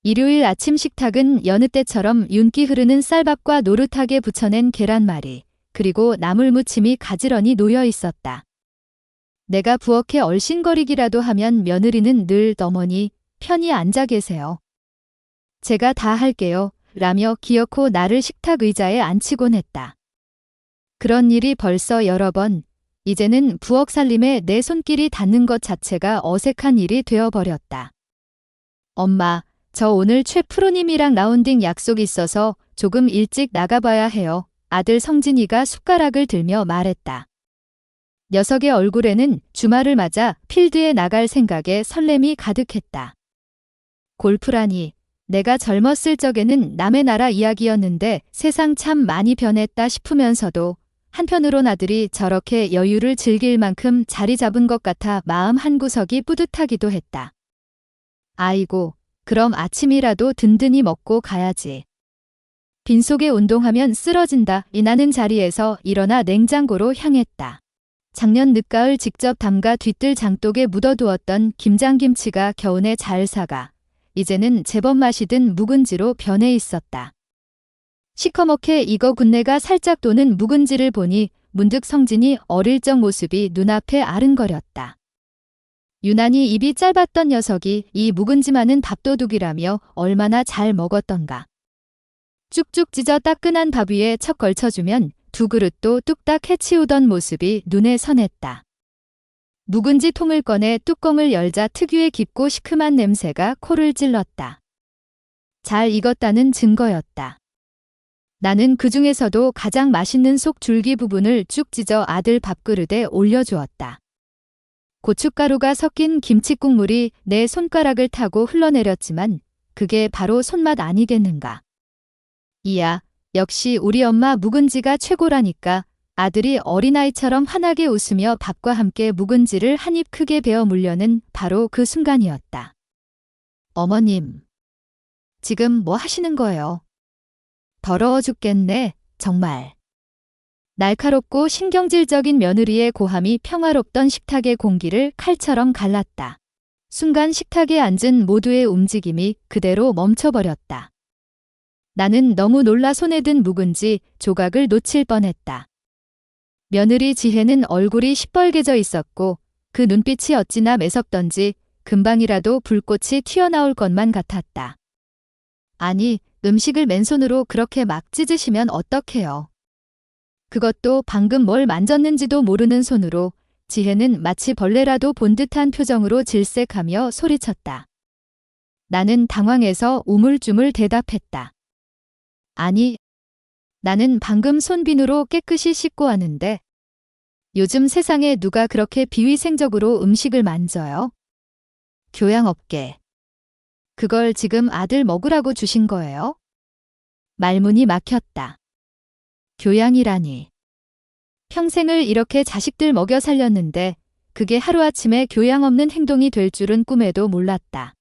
일요일 아침 식탁은 여느 때처럼 윤기 흐르는 쌀밥과 노릇하게 부쳐낸 계란말이, 그리고 나물무침이 가지런히 놓여 있었다. 내가 부엌에 얼씬거리기라도 하면 며느리는 늘 어머니, 편히 앉아 계세요. 제가 다 할게요. 라며 기어코 나를 식탁 의자에 앉히곤 했다. 그런 일이 벌써 여러 번, 이제는 부엌 살림에 내 손길이 닿는 것 자체가 어색한 일이 되어버렸다. 엄마, 저 오늘 최 프로님이랑 라운딩 약속 있어서 조금 일찍 나가봐야 해요. 아들 성진이가 숟가락을 들며 말했다. 녀석의 얼굴에는 주말을 맞아 필드에 나갈 생각에 설렘이 가득했다. 골프라니, 내가 젊었을 적에는 남의 나라 이야기였는데 세상 참 많이 변했다 싶으면서도 한편으론 아들이 저렇게 여유를 즐길 만큼 자리 잡은 것 같아 마음 한구석이 뿌듯하기도 했다. 아이고, 그럼 아침이라도 든든히 먹고 가야지. 빈속에 운동하면 쓰러진다. 이나는 자리에서 일어나 냉장고로 향했다. 작년 늦가을 직접 담가 뒤뜰 장독에 묻어두었던 김장김치가 겨우내 잘 사가 이제는 제법 맛이 든 묵은지로 변해 있었다. 시커멓게 익어 군내가 살짝 도는 묵은지를 보니 문득 성진이 어릴 적 모습이 눈앞에 아른거렸다. 유난히 입이 짧았던 녀석이 이 묵은지 많은 밥도둑이라며 얼마나 잘 먹었던가. 쭉쭉 찢어 따끈한 밥 위에 척 걸쳐주면 두 그릇도 뚝딱 해치우던 모습이 눈에 선했다. 묵은지 통을 꺼내 뚜껑을 열자 특유의 깊고 시큼한 냄새가 코를 찔렀다. 잘 익었다는 증거였다. 나는 그 중에서도 가장 맛있는 속 줄기 부분을 쭉 찢어 아들 밥그릇에 올려주었다. 고춧가루가 섞인 김치국물이 내 손가락을 타고 흘러내렸지만 그게 바로 손맛 아니겠는가. 이야, 역시 우리 엄마 묵은지가 최고라니까. 아들이 어린아이처럼 환하게 웃으며 밥과 함께 묵은지를 한 입 크게 베어 물려는 바로 그 순간이었다. 어머님, 지금 뭐 하시는 거예요? 더러워 죽겠네, 정말. 날카롭고 신경질적인 며느리의 고함이 평화롭던 식탁의 공기를 칼처럼 갈랐다. 순간 식탁에 앉은 모두의 움직임이 그대로 멈춰버렸다. 나는 너무 놀라 손에 든 묵은지 조각을 놓칠 뻔했다. 며느리 지혜는 얼굴이 시뻘개져 있었고 그 눈빛이 어찌나 매섭던지 금방이라도 불꽃이 튀어나올 것만 같았다. 아니, 음식을 맨손으로 그렇게 막 찢으시면 어떡해요. 그것도 방금 뭘 만졌는지도 모르는 손으로. 지혜는 마치 벌레라도 본 듯한 표정으로 질색하며 소리쳤다. 나는 당황해서 우물쭈물 대답했다. 아니, 나는 방금 손비누로 깨끗이 씻고 왔는데. 요즘 세상에 누가 그렇게 비위생적으로 음식을 만져요? 교양 없게. 그걸 지금 아들 먹으라고 주신 거예요? 말문이 막혔다. 교양이라니. 평생을 이렇게 자식들 먹여 살렸는데 그게 하루아침에 교양 없는 행동이 될 줄은 꿈에도 몰랐다.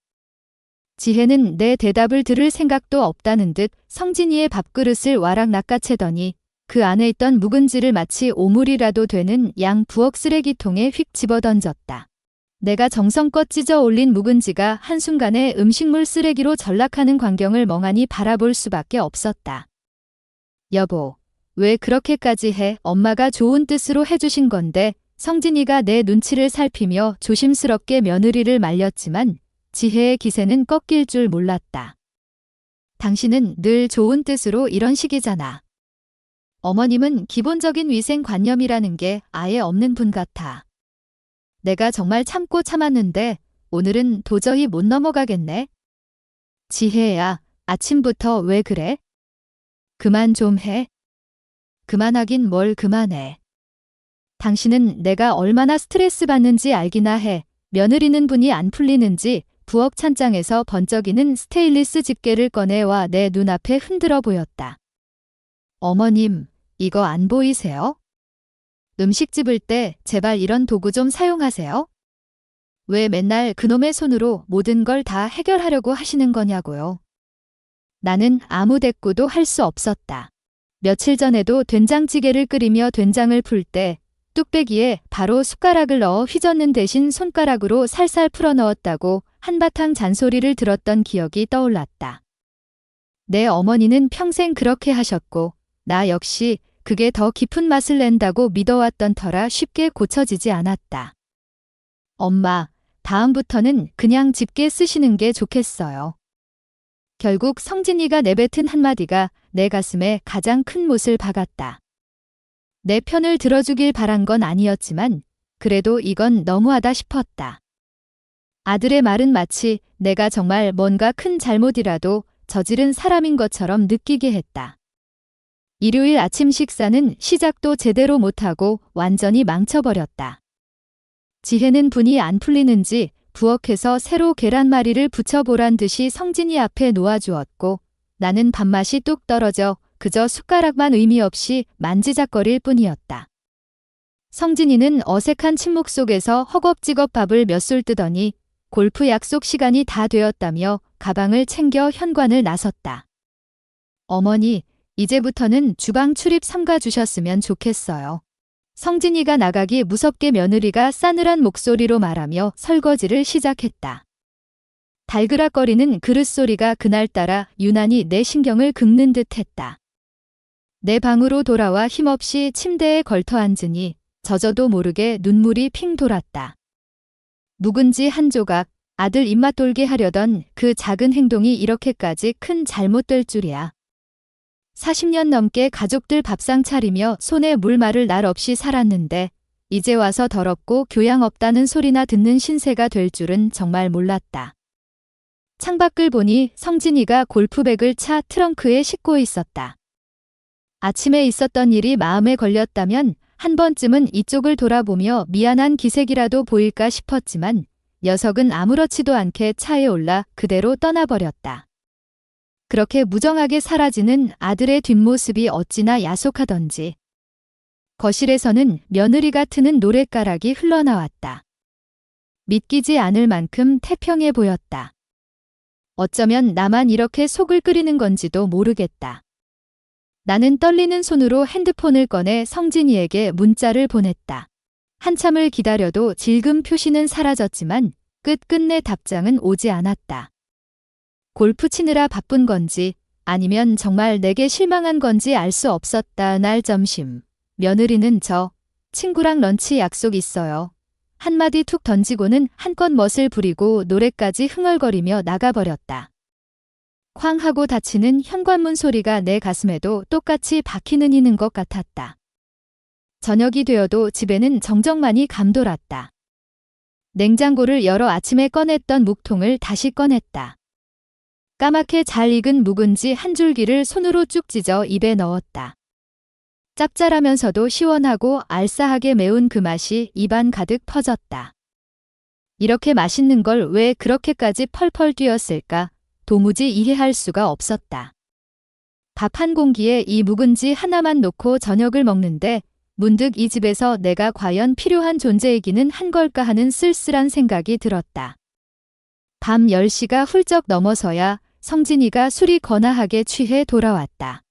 지혜는 내 대답을 들을 생각도 없다는 듯 성진이의 밥그릇을 와락 낚아채더니 그 안에 있던 묵은지를 마치 오물이라도 되는 양 부엌 쓰레기통에 휙 집어던졌다. 내가 정성껏 찢어 올린 묵은지가 한순간에 음식물 쓰레기로 전락하는 광경을 멍하니 바라볼 수밖에 없었다. 여보, 왜 그렇게까지 해? 엄마가 좋은 뜻으로 해주신 건데. 성진이가 내 눈치를 살피며 조심스럽게 며느리를 말렸지만 지혜의 기세는 꺾일 줄 몰랐다. 당신은 늘 좋은 뜻으로 이런 식이잖아. 어머님은 기본적인 위생관념이라는 게 아예 없는 분 같아. 내가 정말 참고 참았는데 오늘은 도저히 못 넘어가겠네. 지혜야, 아침부터 왜 그래? 그만 좀 해. 그만하긴 뭘 그만해. 당신은 내가 얼마나 스트레스 받는지 알기나 해. 며느리는 분이 안 풀리는지 부엌 찬장에서 번쩍이는 스테인리스 집게를 꺼내와 내 눈앞에 흔들어 보였다. 어머님, 이거 안 보이세요? 음식 집을 때 제발 이런 도구 좀 사용하세요. 왜 맨날 그놈의 손으로 모든 걸 다 해결하려고 하시는 거냐고요. 나는 아무 대꾸도 할 수 없었다. 며칠 전에도 된장찌개를 끓이며 된장을 풀 때 뚝배기에 바로 숟가락을 넣어 휘젓는 대신 손가락으로 살살 풀어 넣었다고 한바탕 잔소리를 들었던 기억이 떠올랐다. 내 어머니는 평생 그렇게 하셨고 나 역시 그게 더 깊은 맛을 낸다고 믿어왔던 터라 쉽게 고쳐지지 않았다. 엄마, 다음부터는 그냥 짚게 쓰시는 게 좋겠어요. 결국 성진이가 내뱉은 한마디가 내 가슴에 가장 큰 못을 박았다. 내 편을 들어주길 바란 건 아니었지만 그래도 이건 너무하다 싶었다. 아들의 말은 마치 내가 정말 뭔가 큰 잘못이라도 저지른 사람인 것처럼 느끼게 했다. 일요일 아침 식사는 시작도 제대로 못하고 완전히 망쳐버렸다. 지혜는 분이 안 풀리는지 부엌에서 새로 계란말이를 부쳐보란 듯이 성진이 앞에 놓아주었고 나는 밥맛이 뚝 떨어져 그저 숟가락만 의미 없이 만지작거릴 뿐이었다. 성진이는 어색한 침묵 속에서 허겁지겁 밥을 몇 술 뜨더니 골프 약속 시간이 다 되었다며 가방을 챙겨 현관을 나섰다. 어머니, 이제부터는 주방 출입 삼가 주셨으면 좋겠어요. 성진이가 나가기 무섭게 며느리가 싸늘한 목소리로 말하며 설거지를 시작했다. 달그락거리는 그릇 소리가 그날따라 유난히 내 신경을 긁는 듯 했다. 내 방으로 돌아와 힘없이 침대에 걸터 앉으니 저저도 모르게 눈물이 핑 돌았다. 묵은지 한 조각, 아들 입맛 돌게 하려던 그 작은 행동이 이렇게까지 큰 잘못될 줄이야. 40년 넘게 가족들 밥상 차리며 손에 물 마를 날 없이 살았는데 이제 와서 더럽고 교양 없다는 소리나 듣는 신세가 될 줄은 정말 몰랐다. 창밖을 보니 성진이가 골프백을 차 트렁크에 싣고 있었다. 아침에 있었던 일이 마음에 걸렸다면 한 번쯤은 이쪽을 돌아보며 미안한 기색이라도 보일까 싶었지만 녀석은 아무렇지도 않게 차에 올라 그대로 떠나버렸다. 그렇게 무정하게 사라지는 아들의 뒷모습이 어찌나 야속하던지. 거실에서는 며느리가 트는 노랫가락이 흘러나왔다. 믿기지 않을 만큼 태평해 보였다. 어쩌면 나만 이렇게 속을 끓이는 건지도 모르겠다. 나는 떨리는 손으로 핸드폰을 꺼내 성진이에게 문자를 보냈다. 한참을 기다려도 질금 표시는 사라졌지만 끝끝내 답장은 오지 않았다. 골프 치느라 바쁜 건지 아니면 정말 내게 실망한 건지 알 수 없었다. 날 점심. 며느리는 저 친구랑 런치 약속 있어요. 한마디 툭 던지고는 한껏 멋을 부리고 노래까지 흥얼거리며 나가버렸다. 쾅 하고 닫히는 현관문 소리가 내 가슴에도 똑같이 박히는 이는 것 같았다. 저녁이 되어도 집에는 정적만이 감돌았다. 냉장고를 열어 아침에 꺼냈던 묵통을 다시 꺼냈다. 까맣게 잘 익은 묵은지 한 줄기를 손으로 쭉 찢어 입에 넣었다. 짭짤하면서도 시원하고 알싸하게 매운 그 맛이 입안 가득 퍼졌다. 이렇게 맛있는 걸 왜 그렇게까지 펄펄 뛰었을까? 도무지 이해할 수가 없었다. 밥 한 공기에 이 묵은지 하나만 놓고 저녁을 먹는데 문득 이 집에서 내가 과연 필요한 존재이기는 한 걸까 하는 쓸쓸한 생각이 들었다. 밤 10시가 훌쩍 넘어서야 성진이가 술이 거나하게 취해 돌아왔다.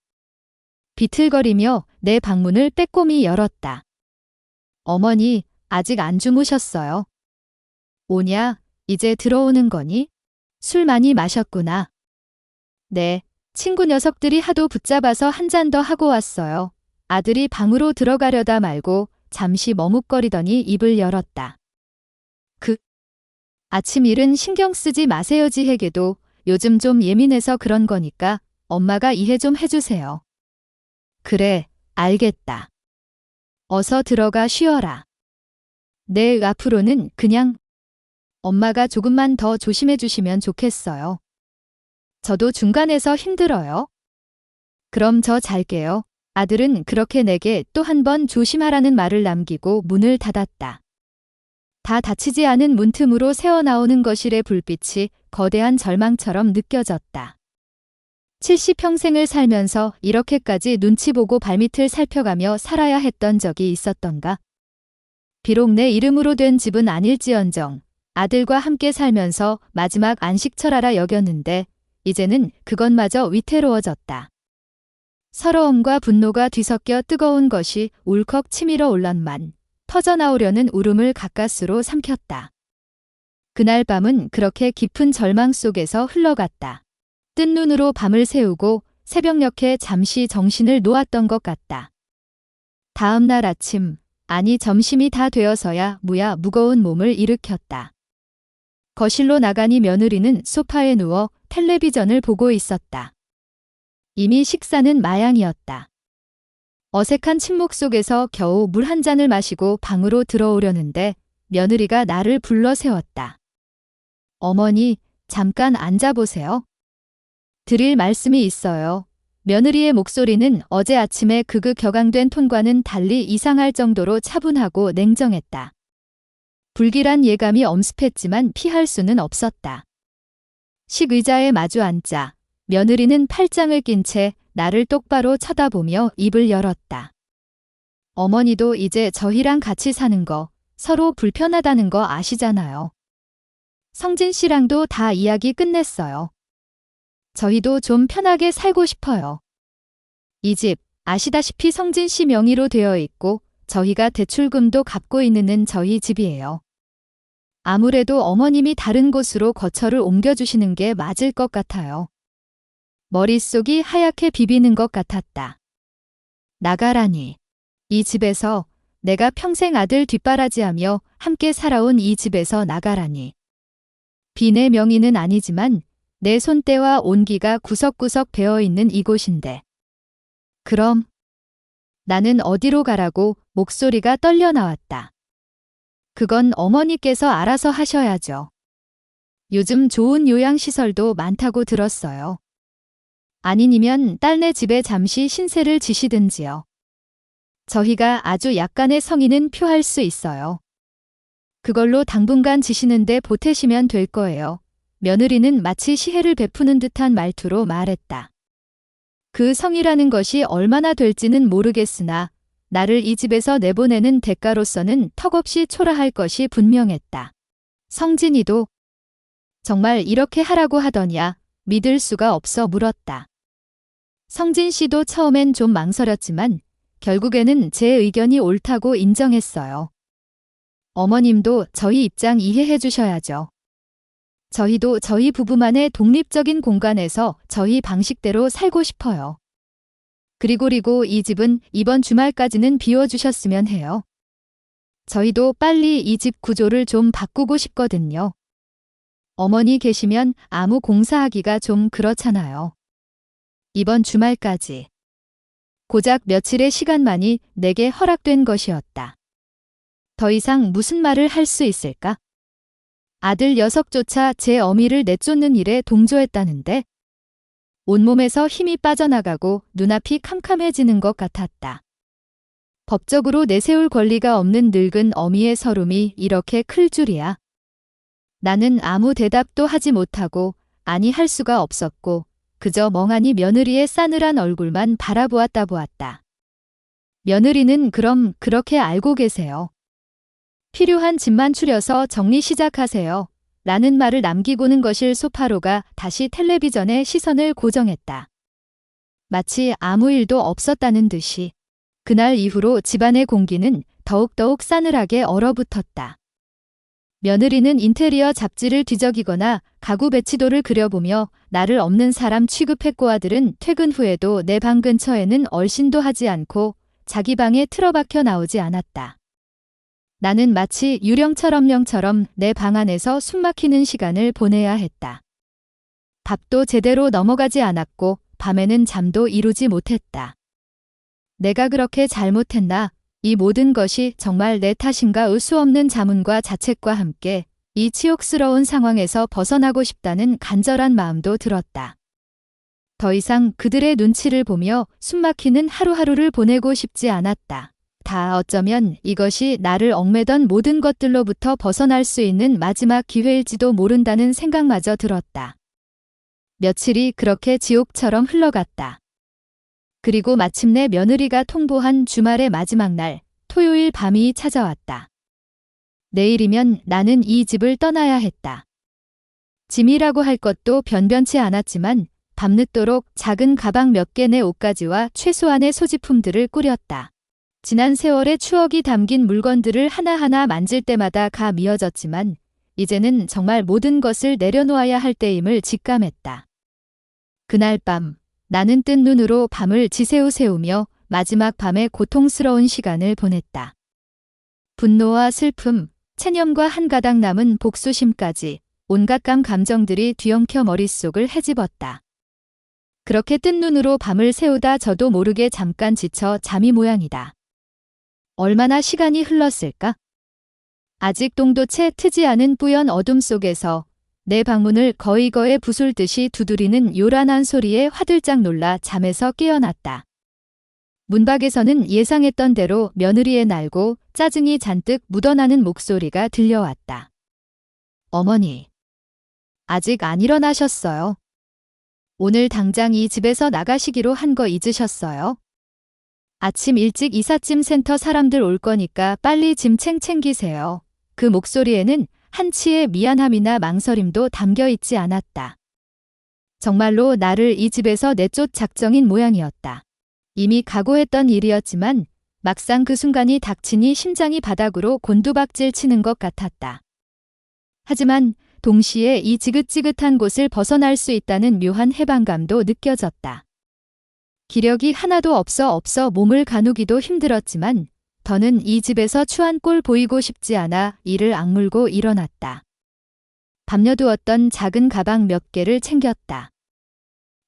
비틀거리며 내 방문을 빼꼼히 열었다. 어머니, 아직 안 주무셨어요? 오냐, 이제 들어오는 거니? 술 많이 마셨구나. 네, 친구 녀석들이 하도 붙잡아서 한 잔 더 하고 왔어요. 아들이 방으로 들어가려다 말고 잠시 머뭇거리더니 입을 열었다. 아침 일은 신경 쓰지 마세요. 지혜게도 요즘 좀 예민해서 그런 거니까 엄마가 이해 좀 해주세요. 그래, 알겠다. 어서 들어가 쉬어라. 네, 앞으로는 그냥 엄마가 조금만 더 조심해 주시면 좋겠어요. 저도 중간에서 힘들어요. 그럼 저 잘게요. 아들은 그렇게 내게 또 한 번 조심하라는 말을 남기고 문을 닫았다. 다 닫히지 않은 문틈으로 새어나오는 거실의 불빛이 거대한 절망처럼 느껴졌다. 70평생을 살면서 이렇게까지 눈치 보고 발밑을 살펴가며 살아야 했던 적이 있었던가? 비록 내 이름으로 된 집은 아닐지언정 아들과 함께 살면서 마지막 안식처라라 여겼는데 이제는 그것마저 위태로워졌다. 서러움과 분노가 뒤섞여 뜨거운 것이 울컥 치밀어 올랐만 터져나오려는 울음을 가까스로 삼켰다. 그날 밤은 그렇게 깊은 절망 속에서 흘러갔다. 뜬 눈으로 밤을 새우고 새벽녘에 잠시 정신을 놓았던 것 같다. 다음 날 아침, 아니 점심이 다 되어서야 무야 무거운 몸을 일으켰다. 거실로 나가니 며느리는 소파에 누워 텔레비전을 보고 있었다. 이미 식사는 마양이었다. 어색한 침묵 속에서 겨우 물 한 잔을 마시고 방으로 들어오려는데 며느리가 나를 불러 세웠다. 어머니, 잠깐 앉아보세요. 드릴 말씀이 있어요. 며느리의 목소리는 어제 아침에 격앙된 톤과는 달리 이상할 정도로 차분하고 냉정했다. 불길한 예감이 엄습했지만 피할 수는 없었다. 식의자에 마주 앉자 며느리는 팔짱을 낀 채 나를 똑바로 쳐다보며 입을 열었다. 어머니도 이제 저희랑 같이 사는 거 서로 불편하다는 거 아시잖아요. 성진 씨랑도 다 이야기 끝냈어요. 저희도 좀 편하게 살고 싶어요. 이 집 아시다시피 성진 씨 명의로 되어 있고 저희가 대출금도 갚고 있는 저희 집이에요. 아무래도 어머님이 다른 곳으로 거처를 옮겨주시는 게 맞을 것 같아요. 머릿속이 하얗게 비비는 것 같았다. 나가라니. 이 집에서 내가 평생 아들 뒷바라지하며 함께 살아온 이 집에서 나가라니. 빈의 명의는 아니지만 내 손때와 온기가 구석구석 배어있는 이곳인데. 그럼 나는 어디로 가라고 목소리가 떨려 나왔다. 그건 어머니께서 알아서 하셔야죠. 요즘 좋은 요양시설도 많다고 들었어요. 아니면 딸네 집에 잠시 신세를 지시든지요. 저희가 아주 약간의 성의는 표할 수 있어요. 그걸로 당분간 지시는데 보태시면 될 거예요. 며느리는 마치 시혜를 베푸는 듯한 말투로 말했다. 그 성의라는 것이 얼마나 될지는 모르겠으나 나를 이 집에서 내보내는 대가로서는 턱없이 초라할 것이 분명했다. 성진이도 정말 이렇게 하라고 하더냐 믿을 수가 없어 물었다. 성진 씨도 처음엔 좀 망설였지만 결국에는 제 의견이 옳다고 인정했어요. 어머님도 저희 입장 이해해 주셔야죠. 저희도 저희 부부만의 독립적인 공간에서 저희 방식대로 살고 싶어요. 그리고 이 집은 이번 주말까지는 비워주셨으면 해요. 저희도 빨리 이 집 구조를 좀 바꾸고 싶거든요. 어머니 계시면 아무 공사하기가 좀 그렇잖아요. 이번 주말까지. 고작 며칠의 시간만이 내게 허락된 것이었다. 더 이상 무슨 말을 할 수 있을까? 아들 녀석조차 제 어미를 내쫓는 일에 동조했다는데 온몸에서 힘이 빠져나가고 눈앞이 캄캄해지는 것 같았다. 법적으로 내세울 권리가 없는 늙은 어미의 서름이 이렇게 클 줄이야. 나는 아무 대답도 하지 못하고 아니 할 수가 없었고 그저 멍하니 며느리의 싸늘한 얼굴만 바라보았다 보았다. 며느리는 그럼 그렇게 알고 계세요. 필요한 짐만 추려서 정리 시작하세요. 라는 말을 남기고는 거실 소파로가 다시 텔레비전에 시선을 고정했다. 마치 아무 일도 없었다는 듯이 그날 이후로 집안의 공기는 더욱더욱 싸늘하게 얼어붙었다. 며느리는 인테리어 잡지를 뒤적이거나 가구 배치도를 그려보며 나를 없는 사람 취급했고 아들은 퇴근 후에도 내 방 근처에는 얼씬도 하지 않고 자기 방에 틀어박혀 나오지 않았다. 나는 마치 유령처럼 내 방 안에서 숨막히는 시간을 보내야 했다. 밥도 제대로 넘어가지 않았고 밤에는 잠도 이루지 못했다. 내가 그렇게 잘못했나? 이 모든 것이 정말 내 탓인가? 의수없는 자문과 자책과 함께 이 치욕스러운 상황에서 벗어나고 싶다는 간절한 마음도 들었다. 더 이상 그들의 눈치를 보며 숨막히는 하루하루를 보내고 싶지 않았다. 다 어쩌면 이것이 나를 얽매던 모든 것들로부터 벗어날 수 있는 마지막 기회일지도 모른다는 생각마저 들었다. 며칠이 그렇게 지옥처럼 흘러갔다. 그리고 마침내 며느리가 통보한 주말의 마지막 날, 토요일 밤이 찾아왔다. 내일이면 나는 이 집을 떠나야 했다. 짐이라고 할 것도 변변치 않았지만 밤늦도록 작은 가방 몇 개 내 옷가지와 최소한의 소지품들을 꾸렸다. 지난 세월의 추억이 담긴 물건들을 하나하나 만질 때마다 가 미어졌지만 이제는 정말 모든 것을 내려놓아야 할 때임을 직감했다. 그날 밤 나는 뜬 눈으로 밤을 지새우새우며 마지막 밤의 고통스러운 시간을 보냈다. 분노와 슬픔, 체념과 한 가닥 남은 복수심까지 온갖 감정들이 뒤엉켜 머릿속을 헤집었다. 그렇게 뜬 눈으로 밤을 새우다 저도 모르게 잠깐 지쳐 잠이 모양이다. 얼마나 시간이 흘렀을까? 아직 똥도 채 트지 않은 뿌연 어둠 속에서 내 방문을 거의거에 부술듯이 두드리는 요란한 소리에 화들짝 놀라 잠에서 깨어났다. 문밖에서는 예상했던 대로 며느리의 날고 짜증이 잔뜩 묻어나는 목소리가 들려왔다. 어머니, 아직 안 일어나셨어요? 오늘 당장 이 집에서 나가시기로 한 거 잊으셨어요? 아침 일찍 이삿짐 센터 사람들 올 거니까 빨리 짐 챙기세요. 그 목소리에는 한치의 미안함이나 망설임도 담겨 있지 않았다. 정말로 나를 이 집에서 내쫓 작정인 모양이었다. 이미 각오했던 일이었지만 막상 그 순간이 닥치니 심장이 바닥으로 곤두박질 치는 것 같았다. 하지만 동시에 이 지긋지긋한 곳을 벗어날 수 있다는 묘한 해방감도 느껴졌다. 기력이 하나도 없어 몸을 가누기도 힘들었지만 더는 이 집에서 추한 꼴 보이고 싶지 않아 이를 악물고 일어났다. 밤여두었던 작은 가방 몇 개를 챙겼다.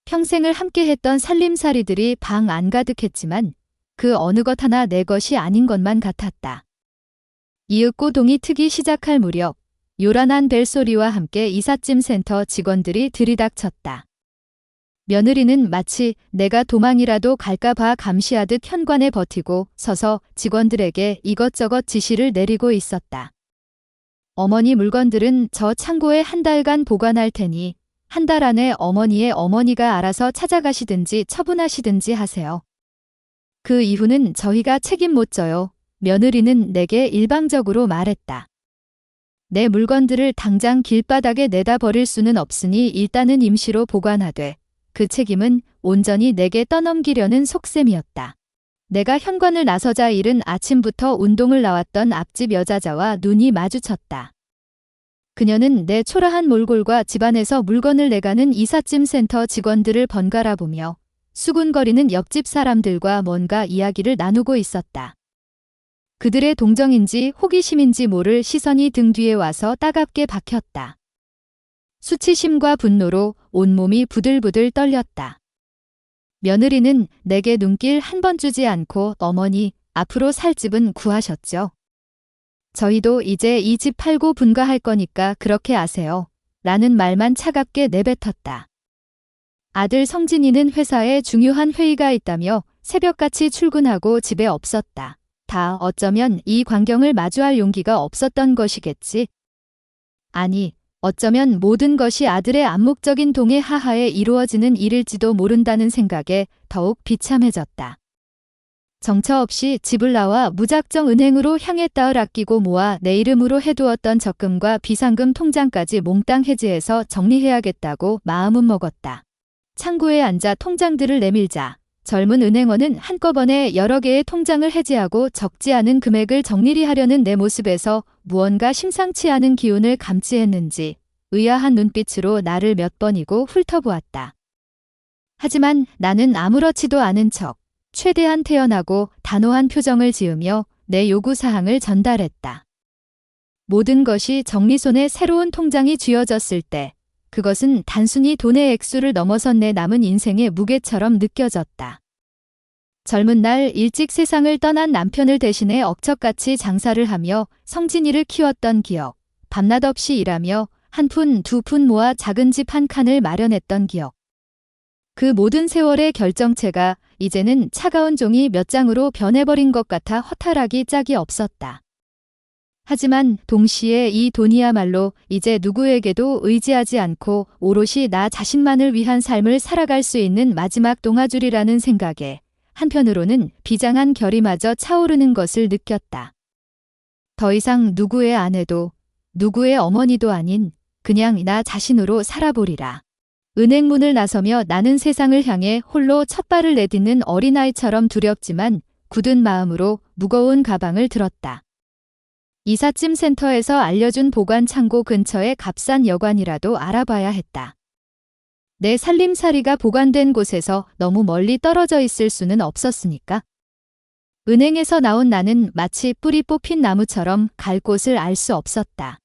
평생을 함께했던 살림살이들이 방 안 가득했지만 그 어느 것 하나 내 것이 아닌 것만 같았다. 이윽고 동이 트기 시작할 무렵 요란한 벨소리와 함께 이삿짐 센터 직원들이 들이닥쳤다. 며느리는 마치 내가 도망이라도 갈까 봐 감시하듯 현관에 버티고 서서 직원들에게 이것저것 지시를 내리고 있었다. 어머니 물건들은 저 창고에 한 달간 보관할 테니 한 달 안에 어머니의 어머니가 알아서 찾아가시든지 처분하시든지 하세요. 그 이후는 저희가 책임 못 져요. 며느리는 내게 일방적으로 말했다. 내 물건들을 당장 길바닥에 내다 버릴 수는 없으니 일단은 임시로 보관하되 그 책임은 온전히 내게 떠넘기려는 속셈이었다. 내가 현관을 나서자 이른 아침부터 운동을 나왔던 앞집 여자자와 눈이 마주쳤다. 그녀는 내 초라한 몰골과 집안에서 물건을 내가는 이삿짐 센터 직원들을 번갈아 보며 수군거리는 옆집 사람들과 뭔가 이야기를 나누고 있었다. 그들의 동정인지 호기심인지 모를 시선이 등 뒤에 와서 따갑게 박혔다. 수치심과 분노로 온몸이 부들부들 떨렸다. 며느리는 내게 눈길 한 번 주지 않고 어머니, 앞으로 살 집은 구하셨죠? 저희도 이제 이 집 팔고 분가할 거니까 그렇게 아세요. 라는 말만 차갑게 내뱉었다. 아들 성진이는 회사에 중요한 회의가 있다며 새벽같이 출근하고 집에 없었다. 다 어쩌면 이 광경을 마주할 용기가 없었던 것이겠지. 아니, 어쩌면 모든 것이 아들의 암묵적인 동의 하하에 이루어지는 일일지도 모른다는 생각에 더욱 비참해졌다. 정처 없이 집을 나와 무작정 은행으로 향했다을 아끼고 모아 내 이름으로 해두었던 적금과 비상금 통장까지 몽땅 해지해서 정리해야겠다고 마음은 먹었다. 창구에 앉아 통장들을 내밀자 젊은 은행원은 한꺼번에 여러 개의 통장을 해지하고 적지 않은 금액을 정리하려는 내 모습에서 무언가 심상치 않은 기운을 감지했는지 의아한 눈빛으로 나를 몇 번이고 훑어보았다. 하지만 나는 아무렇지도 않은 척 최대한 태연하고 단호한 표정을 지으며 내 요구사항을 전달했다. 모든 것이 정리손에 새로운 통장이 쥐어졌을 때 그것은 단순히 돈의 액수를 넘어선 내 남은 인생의 무게처럼 느껴졌다. 젊은 날 일찍 세상을 떠난 남편을 대신해 억척같이 장사를 하며 성진이를 키웠던 기억, 밤낮 없이 일하며 한 푼, 두 푼 모아 작은 집 한 칸을 마련했던 기억. 그 모든 세월의 결정체가 이제는 차가운 종이 몇 장으로 변해버린 것 같아 허탈하기 짝이 없었다. 하지만 동시에 이 돈이야말로 이제 누구에게도 의지하지 않고 오롯이 나 자신만을 위한 삶을 살아갈 수 있는 마지막 동아줄이라는 생각에 한편으로는 비장한 결의마저 차오르는 것을 느꼈다. 더 이상 누구의 아내도 누구의 어머니도 아닌 그냥 나 자신으로 살아보리라. 은행 문을 나서며 나는 세상을 향해 홀로 첫 발을 내딛는 어린아이처럼 두렵지만 굳은 마음으로 무거운 가방을 들었다. 이삿짐 센터에서 알려준 보관 창고 근처의 값싼 여관이라도 알아봐야 했다. 내 살림살이가 보관된 곳에서 너무 멀리 떨어져 있을 수는 없었으니까. 은행에서 나온 나는 마치 뿌리 뽑힌 나무처럼 갈 곳을 알 수 없었다.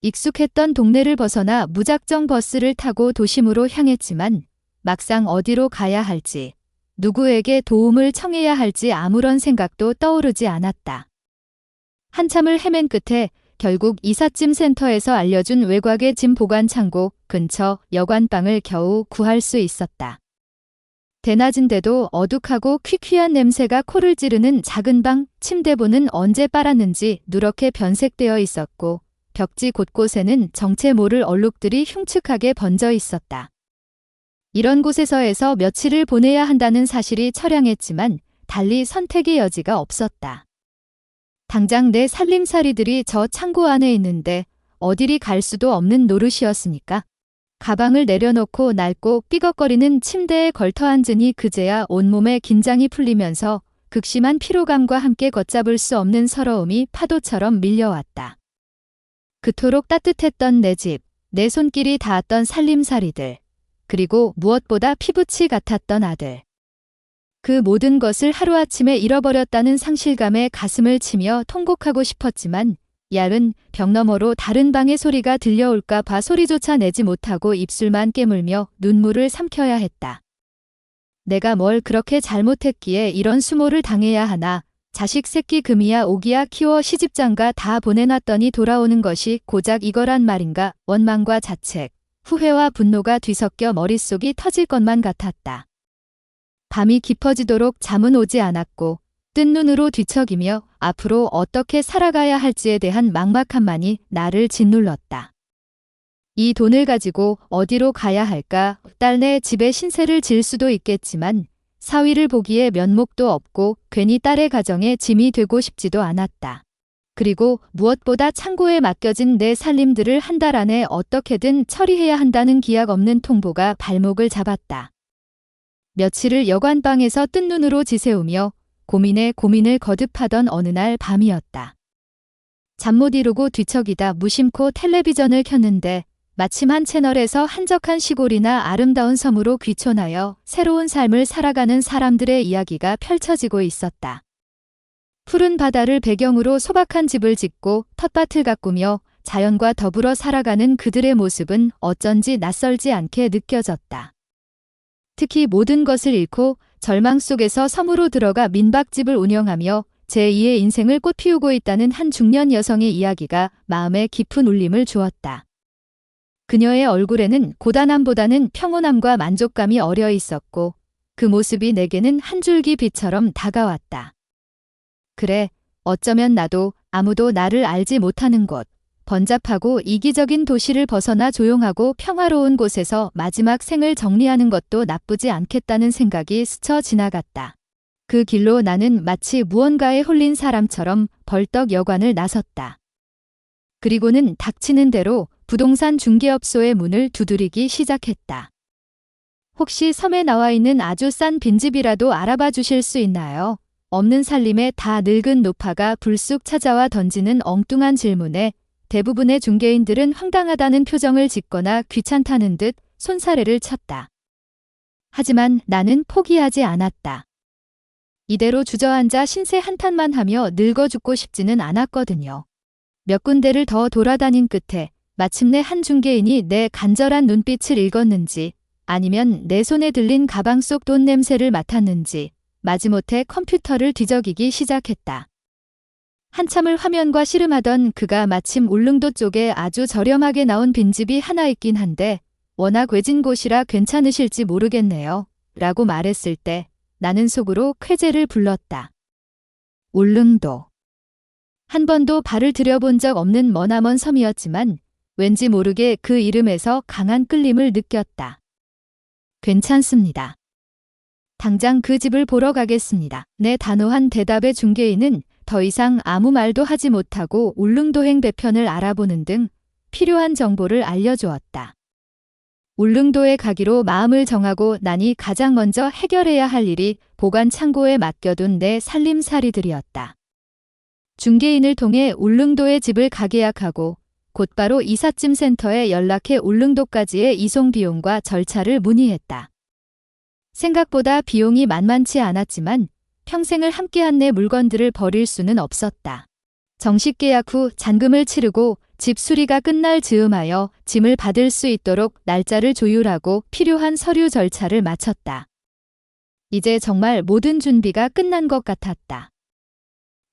익숙했던 동네를 벗어나 무작정 버스를 타고 도심으로 향했지만 막상 어디로 가야 할지, 누구에게 도움을 청해야 할지 아무런 생각도 떠오르지 않았다. 한참을 헤맨 끝에 결국 이삿짐 센터에서 알려준 외곽의 짐 보관 창고 근처 여관방을 겨우 구할 수 있었다. 대낮인데도 어둑하고 퀴퀴한 냄새가 코를 찌르는 작은 방, 침대보는 언제 빨았는지 누렇게 변색되어 있었고 벽지 곳곳에는 정체 모를 얼룩들이 흉측하게 번져 있었다. 이런 곳에서에서 며칠을 보내야 한다는 사실이 처량했지만 달리 선택의 여지가 없었다. 당장 내 살림살이들이 저 창고 안에 있는데 어디리 갈 수도 없는 노릇이었으니까. 가방을 내려놓고 낡고 삐걱거리는 침대에 걸터 앉으니 그제야 온몸에 긴장이 풀리면서 극심한 피로감과 함께 걷잡을 수 없는 서러움이 파도처럼 밀려왔다. 그토록 따뜻했던 내 집, 내 손길이 닿았던 살림살이들, 그리고 무엇보다 피부치 같았던 아들. 그 모든 것을 하루아침에 잃어버렸다는 상실감에 가슴을 치며 통곡하고 싶었지만 얇은 벽 너머로 다른 방의 소리가 들려올까 봐 소리조차 내지 못하고 입술만 깨물며 눈물을 삼켜야 했다. 내가 뭘 그렇게 잘못했기에 이런 수모를 당해야 하나. 자식 새끼 금이야 오기야 키워 시집장가 다 보내놨더니 돌아오는 것이 고작 이거란 말인가. 원망과 자책, 후회와 분노가 뒤섞여 머릿속이 터질 것만 같았다. 밤이 깊어지도록 잠은 오지 않았고 뜬 눈으로 뒤척이며 앞으로 어떻게 살아가야 할지에 대한 막막함만이 나를 짓눌렀다. 이 돈을 가지고 어디로 가야 할까? 딸네 집에 신세를 질 수도 있겠지만 사위를 보기에 면목도 없고 괜히 딸의 가정에 짐이 되고 싶지도 않았다. 그리고 무엇보다 창고에 맡겨진 내 살림들을 한 달 안에 어떻게든 처리해야 한다는 기약 없는 통보가 발목을 잡았다. 며칠을 여관방에서 뜬 눈으로 지새우며 고민에 고민을 거듭하던 어느 날 밤이었다. 잠 못 이루고 뒤척이다 무심코 텔레비전을 켰는데 마침 한 채널에서 한적한 시골이나 아름다운 섬으로 귀촌하여 새로운 삶을 살아가는 사람들의 이야기가 펼쳐지고 있었다. 푸른 바다를 배경으로 소박한 집을 짓고 텃밭을 가꾸며 자연과 더불어 살아가는 그들의 모습은 어쩐지 낯설지 않게 느껴졌다. 특히 모든 것을 잃고 절망 속에서 섬으로 들어가 민박집을 운영하며 제2의 인생을 꽃피우고 있다는 한 중년 여성의 이야기가 마음에 깊은 울림을 주었다. 그녀의 얼굴에는 고단함보다는 평온함과 만족감이 어려 있었고 그 모습이 내게는 한 줄기 빛처럼 다가왔다. 그래, 어쩌면 나도 아무도 나를 알지 못하는 곳, 번잡하고 이기적인 도시를 벗어나 조용하고 평화로운 곳에서 마지막 생을 정리하는 것도 나쁘지 않겠다는 생각이 스쳐 지나갔다. 그 길로 나는 마치 무언가에 홀린 사람처럼 벌떡 여관을 나섰다. 그리고는 닥치는 대로 부동산 중개업소의 문을 두드리기 시작했다. 혹시 섬에 나와 있는 아주 싼 빈집이라도 알아봐 주실 수 있나요? 없는 살림에 다 늙은 노파가 불쑥 찾아와 던지는 엉뚱한 질문에 대부분의 중개인들은 황당하다는 표정을 짓거나 귀찮다는 듯 손사래를 쳤다. 하지만 나는 포기하지 않았다. 이대로 주저앉아 신세 한탄만 하며 늙어 죽고 싶지는 않았거든요. 몇 군데를 더 돌아다닌 끝에 마침내 한 중개인이 내 간절한 눈빛을 읽었는지 아니면 내 손에 들린 가방 속 돈 냄새를 맡았는지 마지못해 컴퓨터를 뒤적이기 시작했다. 한참을 화면과 씨름하던 그가 마침 울릉도 쪽에 아주 저렴하게 나온 빈집이 하나 있긴 한데 워낙 외진 곳이라 괜찮으실지 모르겠네요. 라고 말했을 때 나는 속으로 쾌재를 불렀다. 울릉도. 한 번도 발을 들여본 적 없는 머나먼 섬이었지만 왠지 모르게 그 이름에서 강한 끌림을 느꼈다. 괜찮습니다. 당장 그 집을 보러 가겠습니다. 내 단호한 대답에 중개인은 더 이상 아무 말도 하지 못하고 울릉도행 배편을 알아보는 등 필요한 정보를 알려주었다. 울릉도에 가기로 마음을 정하고 나니 가장 먼저 해결해야 할 일이 보관 창고에 맡겨둔 내 살림살이들이었다. 중개인을 통해 울릉도에 집을 가계약하고 곧바로 이삿짐 센터에 연락해 울릉도까지의 이송 비용과 절차를 문의했다. 생각보다 비용이 만만치 않았지만 평생을 함께한 내 물건들을 버릴 수는 없었다. 정식 계약 후 잔금을 치르고 집 수리가 끝날 즈음하여 짐을 받을 수 있도록 날짜를 조율하고 필요한 서류 절차를 마쳤다. 이제 정말 모든 준비가 끝난 것 같았다.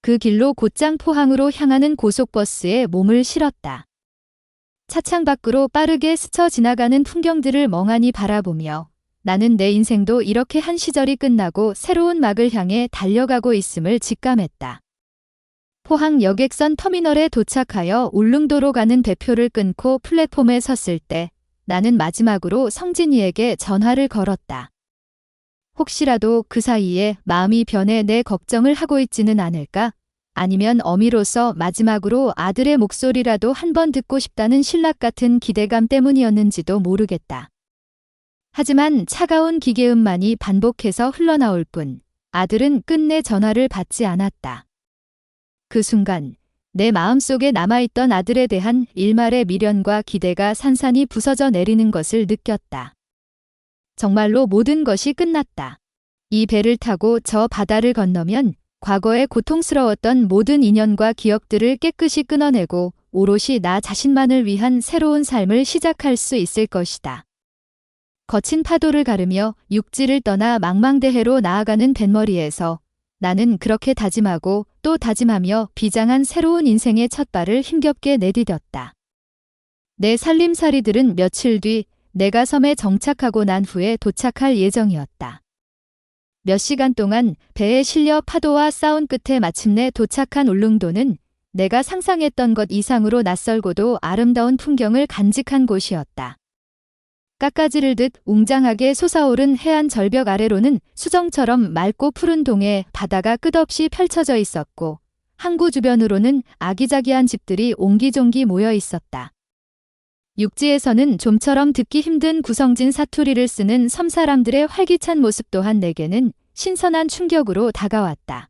그 길로 곧장 포항으로 향하는 고속버스에 몸을 실었다. 차창 밖으로 빠르게 스쳐 지나가는 풍경들을 멍하니 바라보며 나는 내 인생도 이렇게 한 시절이 끝나고 새로운 막을 향해 달려가고 있음을 직감했다. 포항 여객선 터미널에 도착하여 울릉도로 가는 배표를 끊고 플랫폼에 섰을 때 나는 마지막으로 성진이에게 전화를 걸었다. 혹시라도 그 사이에 마음이 변해 내 걱정을 하고 있지는 않을까? 아니면 어미로서 마지막으로 아들의 목소리라도 한번 듣고 싶다는 신락 같은 기대감 때문이었는지도 모르겠다. 하지만 차가운 기계음만이 반복해서 흘러나올 뿐 아들은 끝내 전화를 받지 않았다. 그 순간 내 마음속에 남아있던 아들에 대한 일말의 미련과 기대가 산산이 부서져 내리는 것을 느꼈다. 정말로 모든 것이 끝났다. 이 배를 타고 저 바다를 건너면 과거에 고통스러웠던 모든 인연과 기억들을 깨끗이 끊어내고 오롯이 나 자신만을 위한 새로운 삶을 시작할 수 있을 것이다. 거친 파도를 가르며 육지를 떠나 망망대해로 나아가는 뱃머리에서 나는 그렇게 다짐하고 또 다짐하며 비장한 새로운 인생의 첫 발을 힘겹게 내디뎠다. 내 살림살이들은 며칠 뒤 내가 섬에 정착하고 난 후에 도착할 예정이었다. 몇 시간 동안 배에 실려 파도와 싸운 끝에 마침내 도착한 울릉도는 내가 상상했던 것 이상으로 낯설고도 아름다운 풍경을 간직한 곳이었다. 깎아지를 웅장하게 솟아오른 해안 절벽 아래로는 수정처럼 맑고 푸른 동해 바다가 끝없이 펼쳐져 있었고 항구 주변으로는 아기자기한 집들이 옹기종기 모여 있었다. 육지에서는 좀처럼 듣기 힘든 구성진 사투리를 쓰는 섬 사람들의 활기찬 모습 또한 내게는 신선한 충격으로 다가왔다.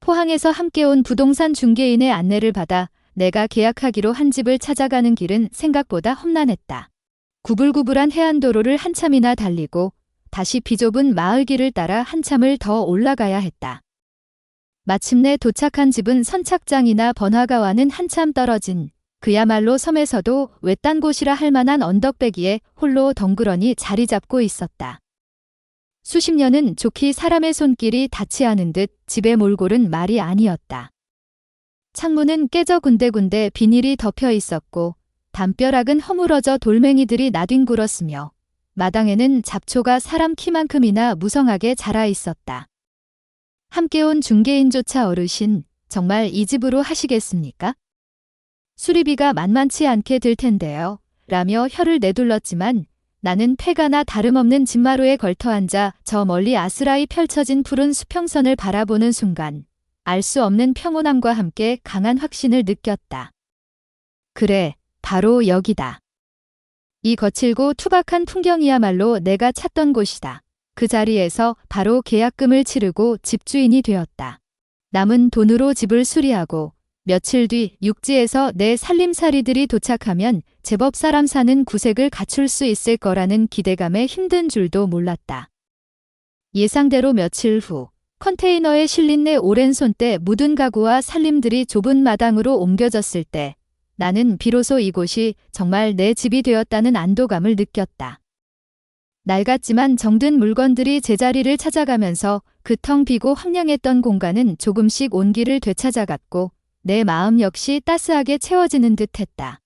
포항에서 함께 온 부동산 중개인의 안내를 받아 내가 계약하기로 한 집을 찾아가는 길은 생각보다 험난했다. 구불구불한 해안도로를 한참이나 달리고 다시 비좁은 마을길을 따라 한참을 더 올라가야 했다. 마침내 도착한 집은 선착장이나 번화가와는 한참 떨어진 그야말로 섬에서도 외딴 곳이라 할 만한 언덕배기에 홀로 덩그러니 자리 잡고 있었다. 수십 년은 좋게 사람의 손길이 닿지 않은 듯 집의 몰골은 말이 아니었다. 창문은 깨져 군데군데 비닐이 덮여 있었고 담벼락은 허물어져 돌멩이들이 나뒹굴었으며 마당에는 잡초가 사람 키만큼이나 무성하게 자라 있었다. 함께 온 중개인조차 어르신, 정말 이 집으로 하시겠습니까? 수리비가 만만치 않게 들 텐데요. 라며 혀를 내둘렀지만 나는 폐가나 다름없는 집마루에 걸터앉아 저 멀리 아스라이 펼쳐진 푸른 수평선을 바라보는 순간 알 수 없는 평온함과 함께 강한 확신을 느꼈다. 그래, 바로 여기다. 이 거칠고 투박한 풍경이야말로 내가 찾던 곳이다. 그 자리에서 바로 계약금을 치르고 집주인이 되었다. 남은 돈으로 집을 수리하고 며칠 뒤 육지에서 내 살림살이들이 도착하면 제법 사람 사는 구색을 갖출 수 있을 거라는 기대감에 힘든 줄도 몰랐다. 예상대로 며칠 후 컨테이너에 실린 내 오랜 손때 묻은 가구와 살림들이 좁은 마당으로 옮겨졌을 때 나는 비로소 이곳이 정말 내 집이 되었다는 안도감을 느꼈다. 낡았지만 정든 물건들이 제자리를 찾아가면서 그 텅 비고 황량했던 공간은 조금씩 온기를 되찾아갔고 내 마음 역시 따스하게 채워지는 듯했다.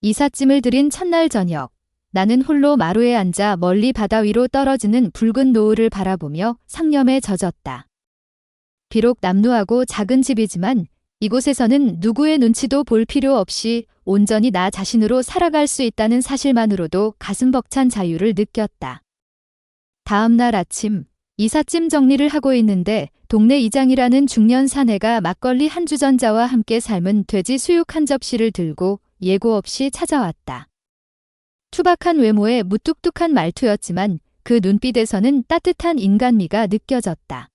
이삿짐을 들인 첫날 저녁, 나는 홀로 마루에 앉아 멀리 바다 위로 떨어지는 붉은 노을을 바라보며 상념에 젖었다. 비록 남루하고 작은 집이지만 이곳에서는 누구의 눈치도 볼 필요 없이 온전히 나 자신으로 살아갈 수 있다는 사실만으로도 가슴 벅찬 자유를 느꼈다. 다음 날 아침, 이삿짐 정리를 하고 있는데 동네 이장이라는 중년 사내가 막걸리 한 주전자와 함께 삶은 돼지 수육 한 접시를 들고 예고 없이 찾아왔다. 투박한 외모에 무뚝뚝한 말투였지만 그 눈빛에서는 따뜻한 인간미가 느껴졌다.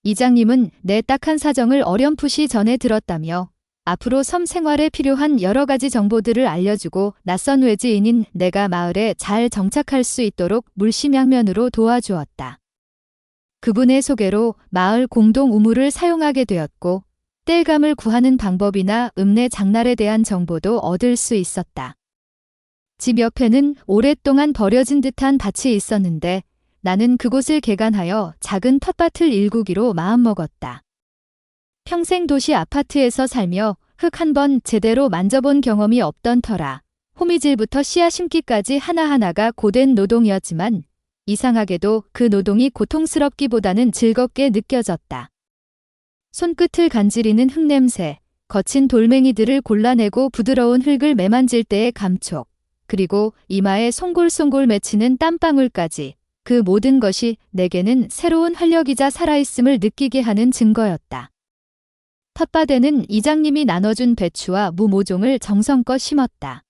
이장님은 내 딱한 사정을 어렴풋이 전해 들었다며 앞으로 섬 생활에 필요한 여러 가지 정보들을 알려주고 낯선 외지인인 내가 마을에 잘 정착할 수 있도록 물심양면으로 도와주었다. 그분의 소개로 마을 공동 우물을 사용하게 되었고 땔감을 구하는 방법이나 읍내 장날에 대한 정보도 얻을 수 있었다. 집 옆에는 오랫동안 버려진 듯한 밭이 있었는데 나는 그곳을 개간하여 작은 텃밭을 일구기로 마음먹었다. 평생 도시 아파트에서 살며 흙 한 번 제대로 만져본 경험이 없던 터라 호미질부터 씨앗 심기까지 하나하나가 고된 노동이었지만 이상하게도 그 노동이 고통스럽기보다는 즐겁게 느껴졌다. 손끝을 간지리는 흙냄새, 거친 돌멩이들을 골라내고 부드러운 흙을 매만질 때의 감촉, 그리고 이마에 송골송골 맺히는 땀방울까지 그 모든 것이 내게는 새로운 활력이자 살아있음을 느끼게 하는 증거였다. 텃밭에는 이장님이 나눠준 배추와 무 모종을 정성껏 심었다.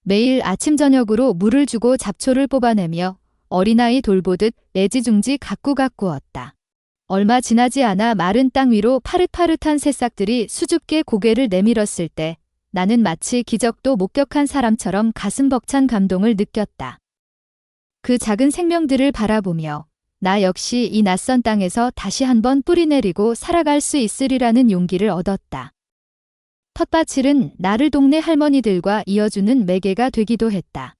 매일 아침 저녁으로 물을 주고 잡초를 뽑아내며 어린아이 돌보듯 애지중지 가꾸었다. 얼마 지나지 않아 마른 땅 위로 파릇파릇한 새싹들이 수줍게 고개를 내밀었을 때 나는 마치 기적도 목격한 사람처럼 가슴 벅찬 감동을 느꼈다. 그 작은 생명들을 바라보며 나 역시 이 낯선 땅에서 다시 한번 뿌리내리고 살아갈 수 있으리라는 용기를 얻었다. 텃밭일은 나를 동네 할머니들과 이어주는 매개가 되기도 했다.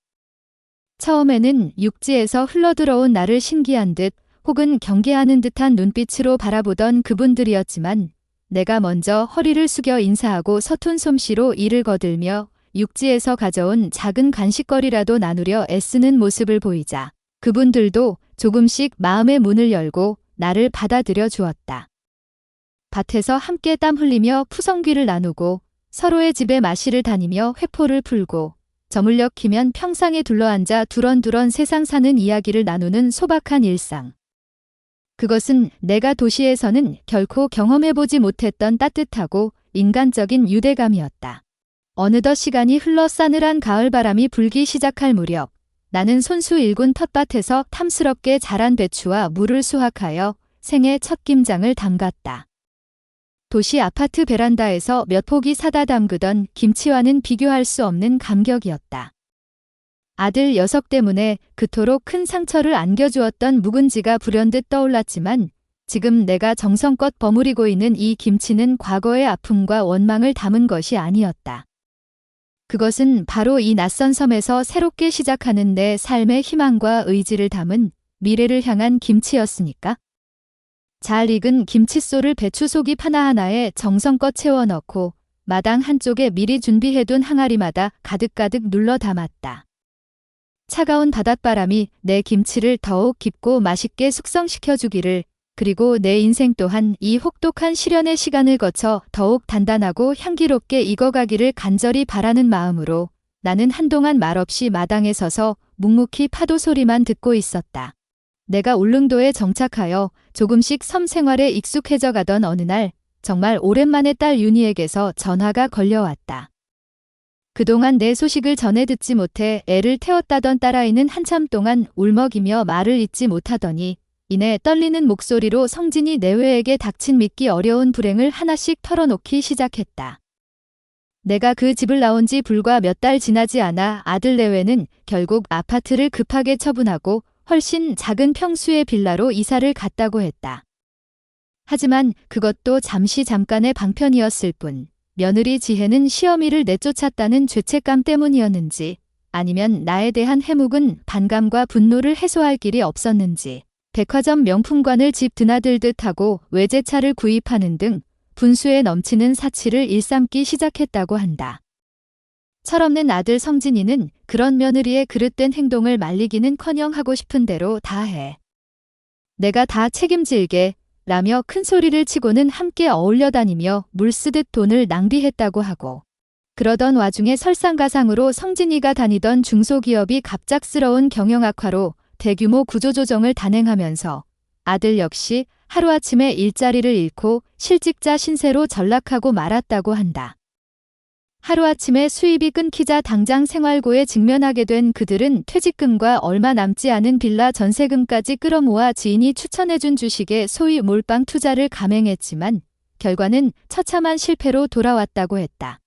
처음에는 육지에서 흘러들어온 나를 신기한 듯 혹은 경계하는 듯한 눈빛으로 바라보던 그분들이었지만 내가 먼저 허리를 숙여 인사하고 서툰 솜씨로 일을 거들며 육지에서 가져온 작은 간식거리라도 나누려 애쓰는 모습을 보이자 그분들도 조금씩 마음의 문을 열고 나를 받아들여 주었다. 밭에서 함께 땀 흘리며 푸성귀를 나누고 서로의 집에 마시를 다니며 회포를 풀고 저물녘 키면 평상에 둘러앉아 두런두런 세상 사는 이야기를 나누는 소박한 일상. 그것은 내가 도시에서는 결코 경험해보지 못했던 따뜻하고 인간적인 유대감이었다. 어느덧 시간이 흘러 싸늘한 가을바람이 불기 시작할 무렵 나는 손수 일군 텃밭에서 탐스럽게 자란 배추와 무를 수확하여 생애 첫 김장을 담갔다. 도시 아파트 베란다에서 몇 포기 사다 담그던 김치와는 비교할 수 없는 감격이었다. 아들 녀석 때문에 그토록 큰 상처를 안겨주었던 묵은지가 불현듯 떠올랐지만 지금 내가 정성껏 버무리고 있는 이 김치는 과거의 아픔과 원망을 담은 것이 아니었다. 그것은 바로 이 낯선 섬에서 새롭게 시작하는 내 삶의 희망과 의지를 담은 미래를 향한 김치였으니까. 잘 익은 김칫솔을 배추속잎 하나하나에 정성껏 채워 넣고 마당 한쪽에 미리 준비해둔 항아리마다 가득가득 눌러 담았다. 차가운 바닷바람이 내 김치를 더욱 깊고 맛있게 숙성시켜주기를, 그리고 내 인생 또한 이 혹독한 시련의 시간을 거쳐 더욱 단단하고 향기롭게 익어가기를 간절히 바라는 마음으로 나는 한동안 말없이 마당에 서서 묵묵히 파도 소리만 듣고 있었다. 내가 울릉도에 정착하여 조금씩 섬 생활에 익숙해져 가던 어느 날 정말 오랜만에 딸 윤희에게서 전화가 걸려왔다. 그동안 내 소식을 전해 듣지 못해 애를 태웠다던 딸아이는 한참 동안 울먹이며 말을 잇지 못하더니 이내 떨리는 목소리로 성진이 내외에게 닥친 믿기 어려운 불행을 하나씩 털어놓기 시작했다. 내가 그 집을 나온 지 불과 몇 달 지나지 않아 아들 내외는 결국 아파트를 급하게 처분하고 훨씬 작은 평수의 빌라로 이사를 갔다고 했다. 하지만 그것도 잠깐의 방편이었을 뿐 며느리 지혜는 시어미를 내쫓았다는 죄책감 때문이었는지 아니면 나에 대한 해묵은 반감과 분노를 해소할 길이 없었는지 백화점 명품관을 집 드나들듯 하고 외제차를 구입하는 등 분수에 넘치는 사치를 일삼기 시작했다고 한다. 철없는 아들 성진이는 그런 며느리의 그릇된 행동을 말리기는커녕 하고 싶은 대로 다 해. 내가 다 책임질게 라며 큰 소리를 치고는 함께 어울려 다니며 물쓰듯 돈을 낭비했다고 하고, 그러던 와중에 설상가상으로 성진이가 다니던 중소기업이 갑작스러운 경영 악화로 대규모 구조조정을 단행하면서 아들 역시 하루아침에 일자리를 잃고 실직자 신세로 전락하고 말았다고 한다. 하루아침에 수입이 끊기자 당장 생활고에 직면하게 된 그들은 퇴직금과 얼마 남지 않은 빌라 전세금까지 끌어모아 지인이 추천해준 주식에 소위 몰빵 투자를 감행했지만 결과는 처참한 실패로 돌아왔다고 했다.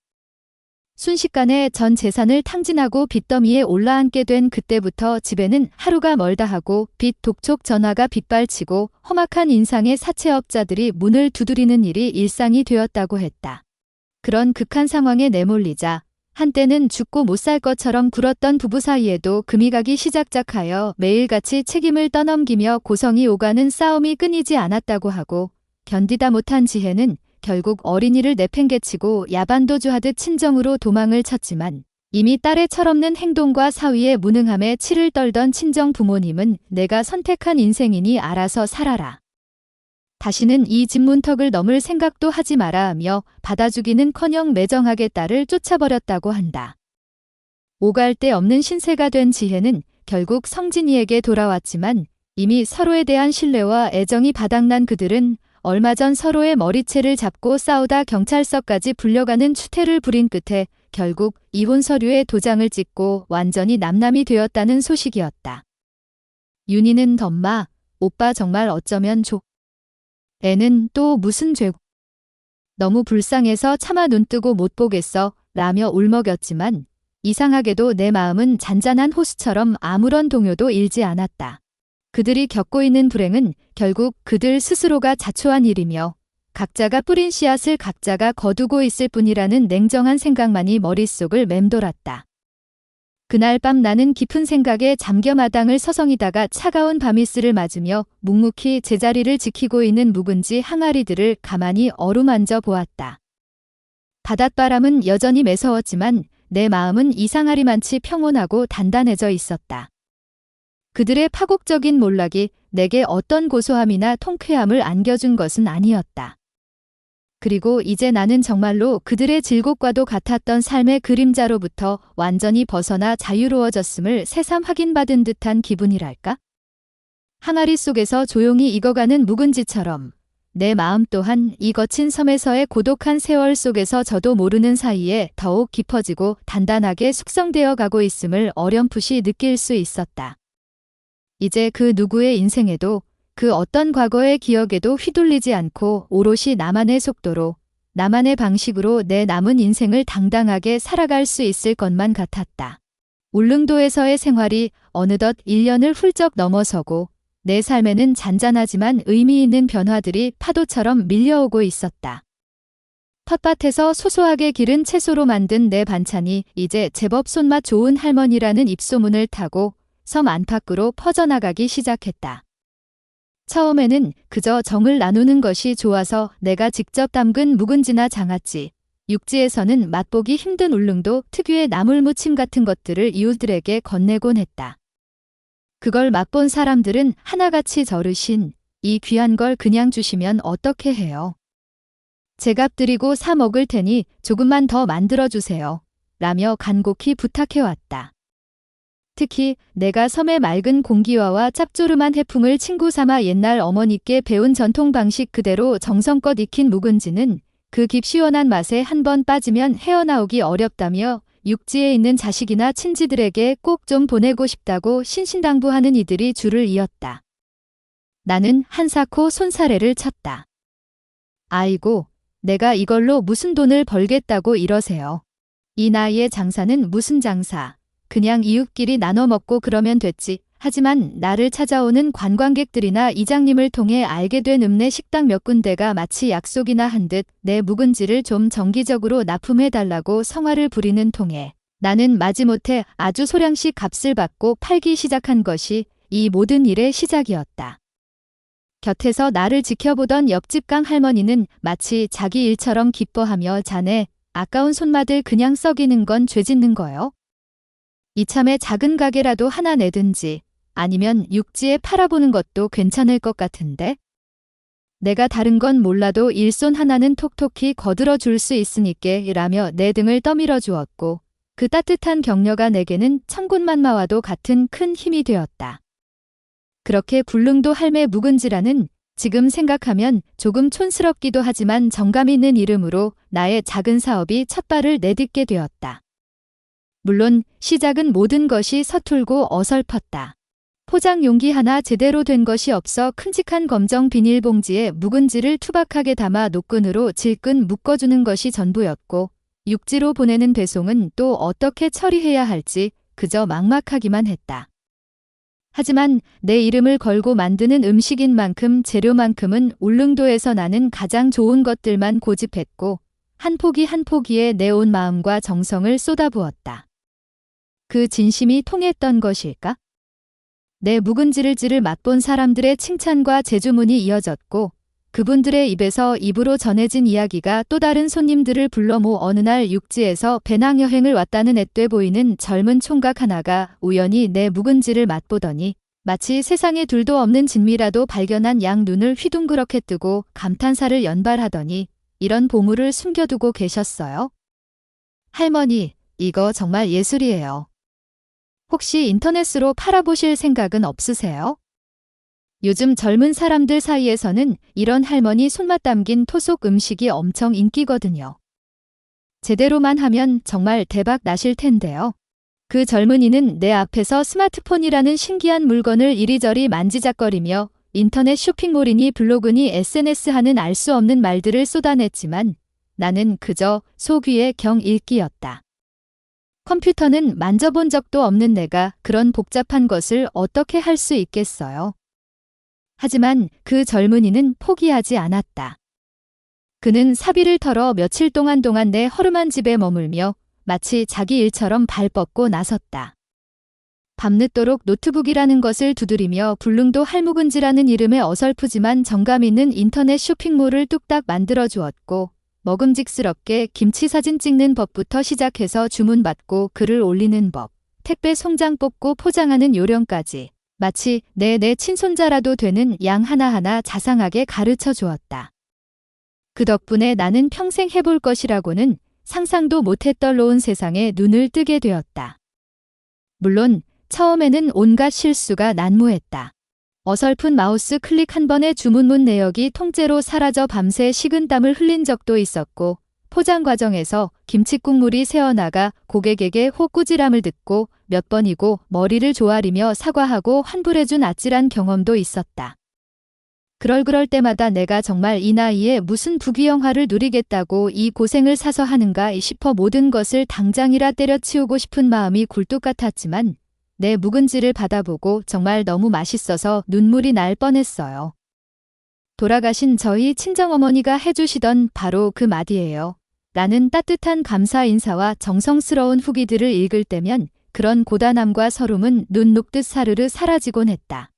순식간에 전 재산을 탕진하고 빚더미에 올라앉게 된 그때부터 집에는 하루가 멀다 하고 빚 독촉 전화가 빗발치고 험악한 인상의 사채업자들이 문을 두드리는 일이 일상이 되었다고 했다. 그런 극한 상황에 내몰리자 한때는 죽고 못 살 것처럼 굴었던 부부 사이에도 금이 가기 시작하여 매일같이 책임을 떠넘기며 고성이 오가는 싸움이 끊이지 않았다고 하고 견디다 못한 지혜는 결국 어린이를 내팽개치고 야반도주하듯 친정으로 도망을 쳤지만 이미 딸의 철없는 행동과 사위의 무능함에 치를 떨던 친정 부모님은 내가 선택한 인생이니 알아서 살아라. 다시는 이 집 문턱을 넘을 생각도 하지 마라 하며 받아주기는커녕 매정하게 딸을 쫓아버렸다고 한다. 오갈 데 없는 신세가 된 지혜는 결국 성진이에게 돌아왔지만 이미 서로에 대한 신뢰와 애정이 바닥난 그들은 얼마 전 서로의 머리채를 잡고 싸우다 경찰서까지 불려가는 추태를 부린 끝에 결국 이혼 서류에 도장을 찍고 완전히 남남이 되었다는 소식이었다. 윤희는 덤마, 오빠 정말 어쩌면 애는 또 무슨 죄고. 너무 불쌍해서 차마 눈뜨고 못 보겠어 라며 울먹였지만 이상하게도 내 마음은 잔잔한 호수처럼 아무런 동요도 일지 않았다. 그들이 겪고 있는 불행은 결국 그들 스스로가 자초한 일이며 각자가 뿌린 씨앗을 각자가 거두고 있을 뿐이라는 냉정한 생각만이 머릿속을 맴돌았다. 그날 밤 나는 깊은 생각에 잠겨 마당을 서성이다가 차가운 밤이슬을 맞으며 묵묵히 제자리를 지키고 있는 묵은지 항아리들을 가만히 어루만져 보았다. 바닷바람은 여전히 매서웠지만 내 마음은 이상하리만치 평온하고 단단해져 있었다. 그들의 파국적인 몰락이 내게 어떤 고소함이나 통쾌함을 안겨준 것은 아니었다. 그리고 이제 나는 정말로 그들의 질곡과도 같았던 삶의 그림자로부터 완전히 벗어나 자유로워졌음을 새삼 확인받은 듯한 기분이랄까? 항아리 속에서 조용히 익어가는 묵은지처럼 내 마음 또한 이 거친 섬에서의 고독한 세월 속에서 저도 모르는 사이에 더욱 깊어지고 단단하게 숙성되어 가고 있음을 어렴풋이 느낄 수 있었다. 이제 그 누구의 인생에도 그 어떤 과거의 기억에도 휘둘리지 않고 오롯이 나만의 속도로, 나만의 방식으로 내 남은 인생을 당당하게 살아갈 수 있을 것만 같았다. 울릉도에서의 생활이 어느덧 1년을 훌쩍 넘어서고 내 삶에는 잔잔하지만 의미 있는 변화들이 파도처럼 밀려오고 있었다. 텃밭에서 소소하게 기른 채소로 만든 내 반찬이 이제 제법 손맛 좋은 할머니라는 입소문을 타고 섬 안팎으로 퍼져나가기 시작했다. 처음에는 그저 정을 나누는 것이 좋아서 내가 직접 담근 묵은지나 장아찌, 육지에서는 맛보기 힘든 울릉도 특유의 나물무침 같은 것들을 이웃들에게 건네곤 했다. 그걸 맛본 사람들은 하나같이 저르신 이 귀한 걸 그냥 주시면 어떻게 해요? 제값 드리고 사 먹을 테니 조금만 더 만들어주세요. 라며 간곡히 부탁해왔다. 특히 내가 섬의 맑은 공기와와 짭조름한 해풍을 친구 삼아 옛날 어머니께 배운 전통 방식 그대로 정성껏 익힌 묵은지는 그 깊시원한 맛에 한 번 빠지면 헤어나오기 어렵다며 육지에 있는 자식이나 친지들에게 꼭 좀 보내고 싶다고 신신당부하는 이들이 줄을 이었다. 나는 한사코 손사래를 쳤다. 아이고, 내가 이걸로 무슨 돈을 벌겠다고 이러세요. 이 나이에 장사는 무슨 장사. 그냥 이웃끼리 나눠 먹고 그러면 됐지. 하지만 나를 찾아오는 관광객들이나 이장님을 통해 알게 된 읍내 식당 몇 군데가 마치 약속이나 한 듯 내 묵은지를 좀 정기적으로 납품해달라고 성화를 부리는 통에 나는 마지못해 아주 소량씩 값을 받고 팔기 시작한 것이 이 모든 일의 시작이었다. 곁에서 나를 지켜보던 옆집 강 할머니는 마치 자기 일처럼 기뻐하며 자네, 아까운 손맛을 그냥 썩이는 건 죄 짓는 거요? 이참에 작은 가게라도 하나 내든지 아니면 육지에 팔아보는 것도 괜찮을 것 같은데? 내가 다른 건 몰라도 일손 하나는 톡톡히 거들어 줄 수 있으니께 라며 내 등을 떠밀어 주었고 그 따뜻한 격려가 내게는 천군만마와도 같은 큰 힘이 되었다. 그렇게 불릉도 할매 묵은지라는 지금 생각하면 조금 촌스럽기도 하지만 정감 있는 이름으로 나의 작은 사업이 첫 발을 내딛게 되었다. 물론 시작은 모든 것이 서툴고 어설펐다. 포장 용기 하나 제대로 된 것이 없어 큼직한 검정 비닐봉지에 묵은지를 투박하게 담아 노끈으로 질끈 묶어주는 것이 전부였고, 육지로 보내는 배송은 또 어떻게 처리해야 할지 그저 막막하기만 했다. 하지만 내 이름을 걸고 만드는 음식인 만큼 재료만큼은 울릉도에서 나는 가장 좋은 것들만 고집했고, 한 포기 한 포기에 내 온 마음과 정성을 쏟아부었다. 그 진심이 통했던 것일까? 내 묵은지를 맛본 사람들의 칭찬과 재주문이 이어졌고, 그분들의 입에서 입으로 전해진 이야기가 또 다른 손님들을 불러 모아 어느 날 육지에서 배낭여행을 왔다는 앳돼 보이는 젊은 총각 하나가 우연히 내 묵은지를 맛보더니 마치 세상에 둘도 없는 진미라도 발견한 양 눈을 휘둥그렇게 뜨고 감탄사를 연발하더니 이런 보물을 숨겨두고 계셨어요. 할머니, 이거 정말 예술이에요. 혹시 인터넷으로 팔아보실 생각은 없으세요? 요즘 젊은 사람들 사이에서는 이런 할머니 손맛 담긴 토속 음식이 엄청 인기거든요. 제대로만 하면 정말 대박 나실 텐데요. 그 젊은이는 내 앞에서 스마트폰이라는 신기한 물건을 이리저리 만지작거리며 인터넷 쇼핑몰이니 블로그니 SNS 하는 알 수 없는 말들을 쏟아냈지만 나는 그저 소귀의 경 읽기였다. 컴퓨터는 만져본 적도 없는 내가 그런 복잡한 것을 어떻게 할 수 있겠어요? 하지만 그 젊은이는 포기하지 않았다. 그는 사비를 털어 며칠 동안 내 허름한 집에 머물며 마치 자기 일처럼 발 뻗고 나섰다. 밤늦도록 노트북이라는 것을 두드리며 불릉도 할묵은지라는 이름의 어설프지만 정감 있는 인터넷 쇼핑몰을 뚝딱 만들어 주었고, 먹음직스럽게 김치 사진 찍는 법부터 시작해서 주문받고 글을 올리는 법, 택배 송장 뽑고 포장하는 요령까지 마치 내 친손자라도 되는 양 하나하나 자상하게 가르쳐 주었다. 그 덕분에 나는 평생 해볼 것이라고는 상상도 못했던 로운 세상에 눈을 뜨게 되었다. 물론 처음에는 온갖 실수가 난무했다. 어설픈 마우스 클릭 한 번에 주문문 내역이 통째로 사라져 밤새 식은땀을 흘린 적도 있었고, 포장 과정에서 김칫국물이 새어나가 고객에게 호꾸지람을 듣고 몇 번이고 머리를 조아리며 사과하고 환불해준 아찔한 경험도 있었다. 그럴 때마다 내가 정말 이 나이에 무슨 부귀영화를 누리겠다고 이 고생을 사서 하는가 싶어 모든 것을 당장이라 때려치우고 싶은 마음이 굴뚝 같았지만 내 묵은지를 받아보고 정말 너무 맛있어서 눈물이 날 뻔했어요. 돌아가신 저희 친정어머니가 해주시던 바로 그 마디예요. 라는 따뜻한 감사 인사와 정성스러운 후기들을 읽을 때면 그런 고단함과 서름은 눈 녹듯 사르르 사라지곤 했다.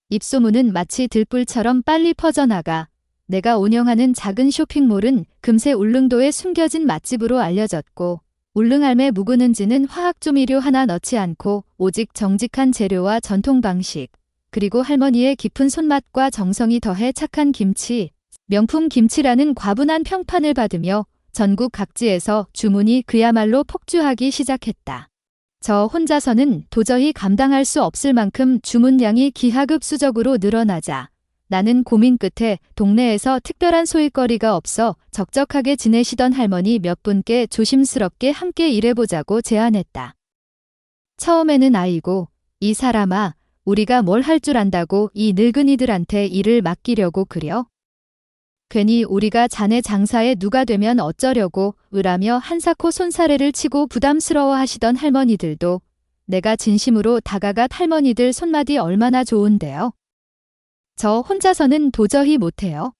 입소문은 마치 들불처럼 빨리 퍼져나가 내가 운영하는 작은 쇼핑몰은 금세 울릉도에 숨겨진 맛집으로 알려졌고, 울릉할매 묵은지는 화학조미료 하나 넣지 않고 오직 정직한 재료와 전통 방식, 그리고 할머니의 깊은 손맛과 정성이 더해 착한 김치, 명품 김치라는 과분한 평판을 받으며 전국 각지에서 주문이 그야말로 폭주하기 시작했다. 저 혼자서는 도저히 감당할 수 없을 만큼 주문량이 기하급수적으로 늘어나자 나는 고민 끝에 동네에서 특별한 소일거리가 없어 적적하게 지내시던 할머니 몇 분께 조심스럽게 함께 일해보자고 제안했다. 처음에는 아이고, 이 사람아, 우리가 뭘 할 줄 안다고 이 늙은이들한테 일을 맡기려고 그려? 괜히 우리가 자네 장사에 누가 되면 어쩌려고 으라며 한사코 손사래를 치고 부담스러워 하시던 할머니들도 내가 진심으로 다가가 할머니들 손맛이 얼마나 좋은데요. 저 혼자서는 도저히 못해요.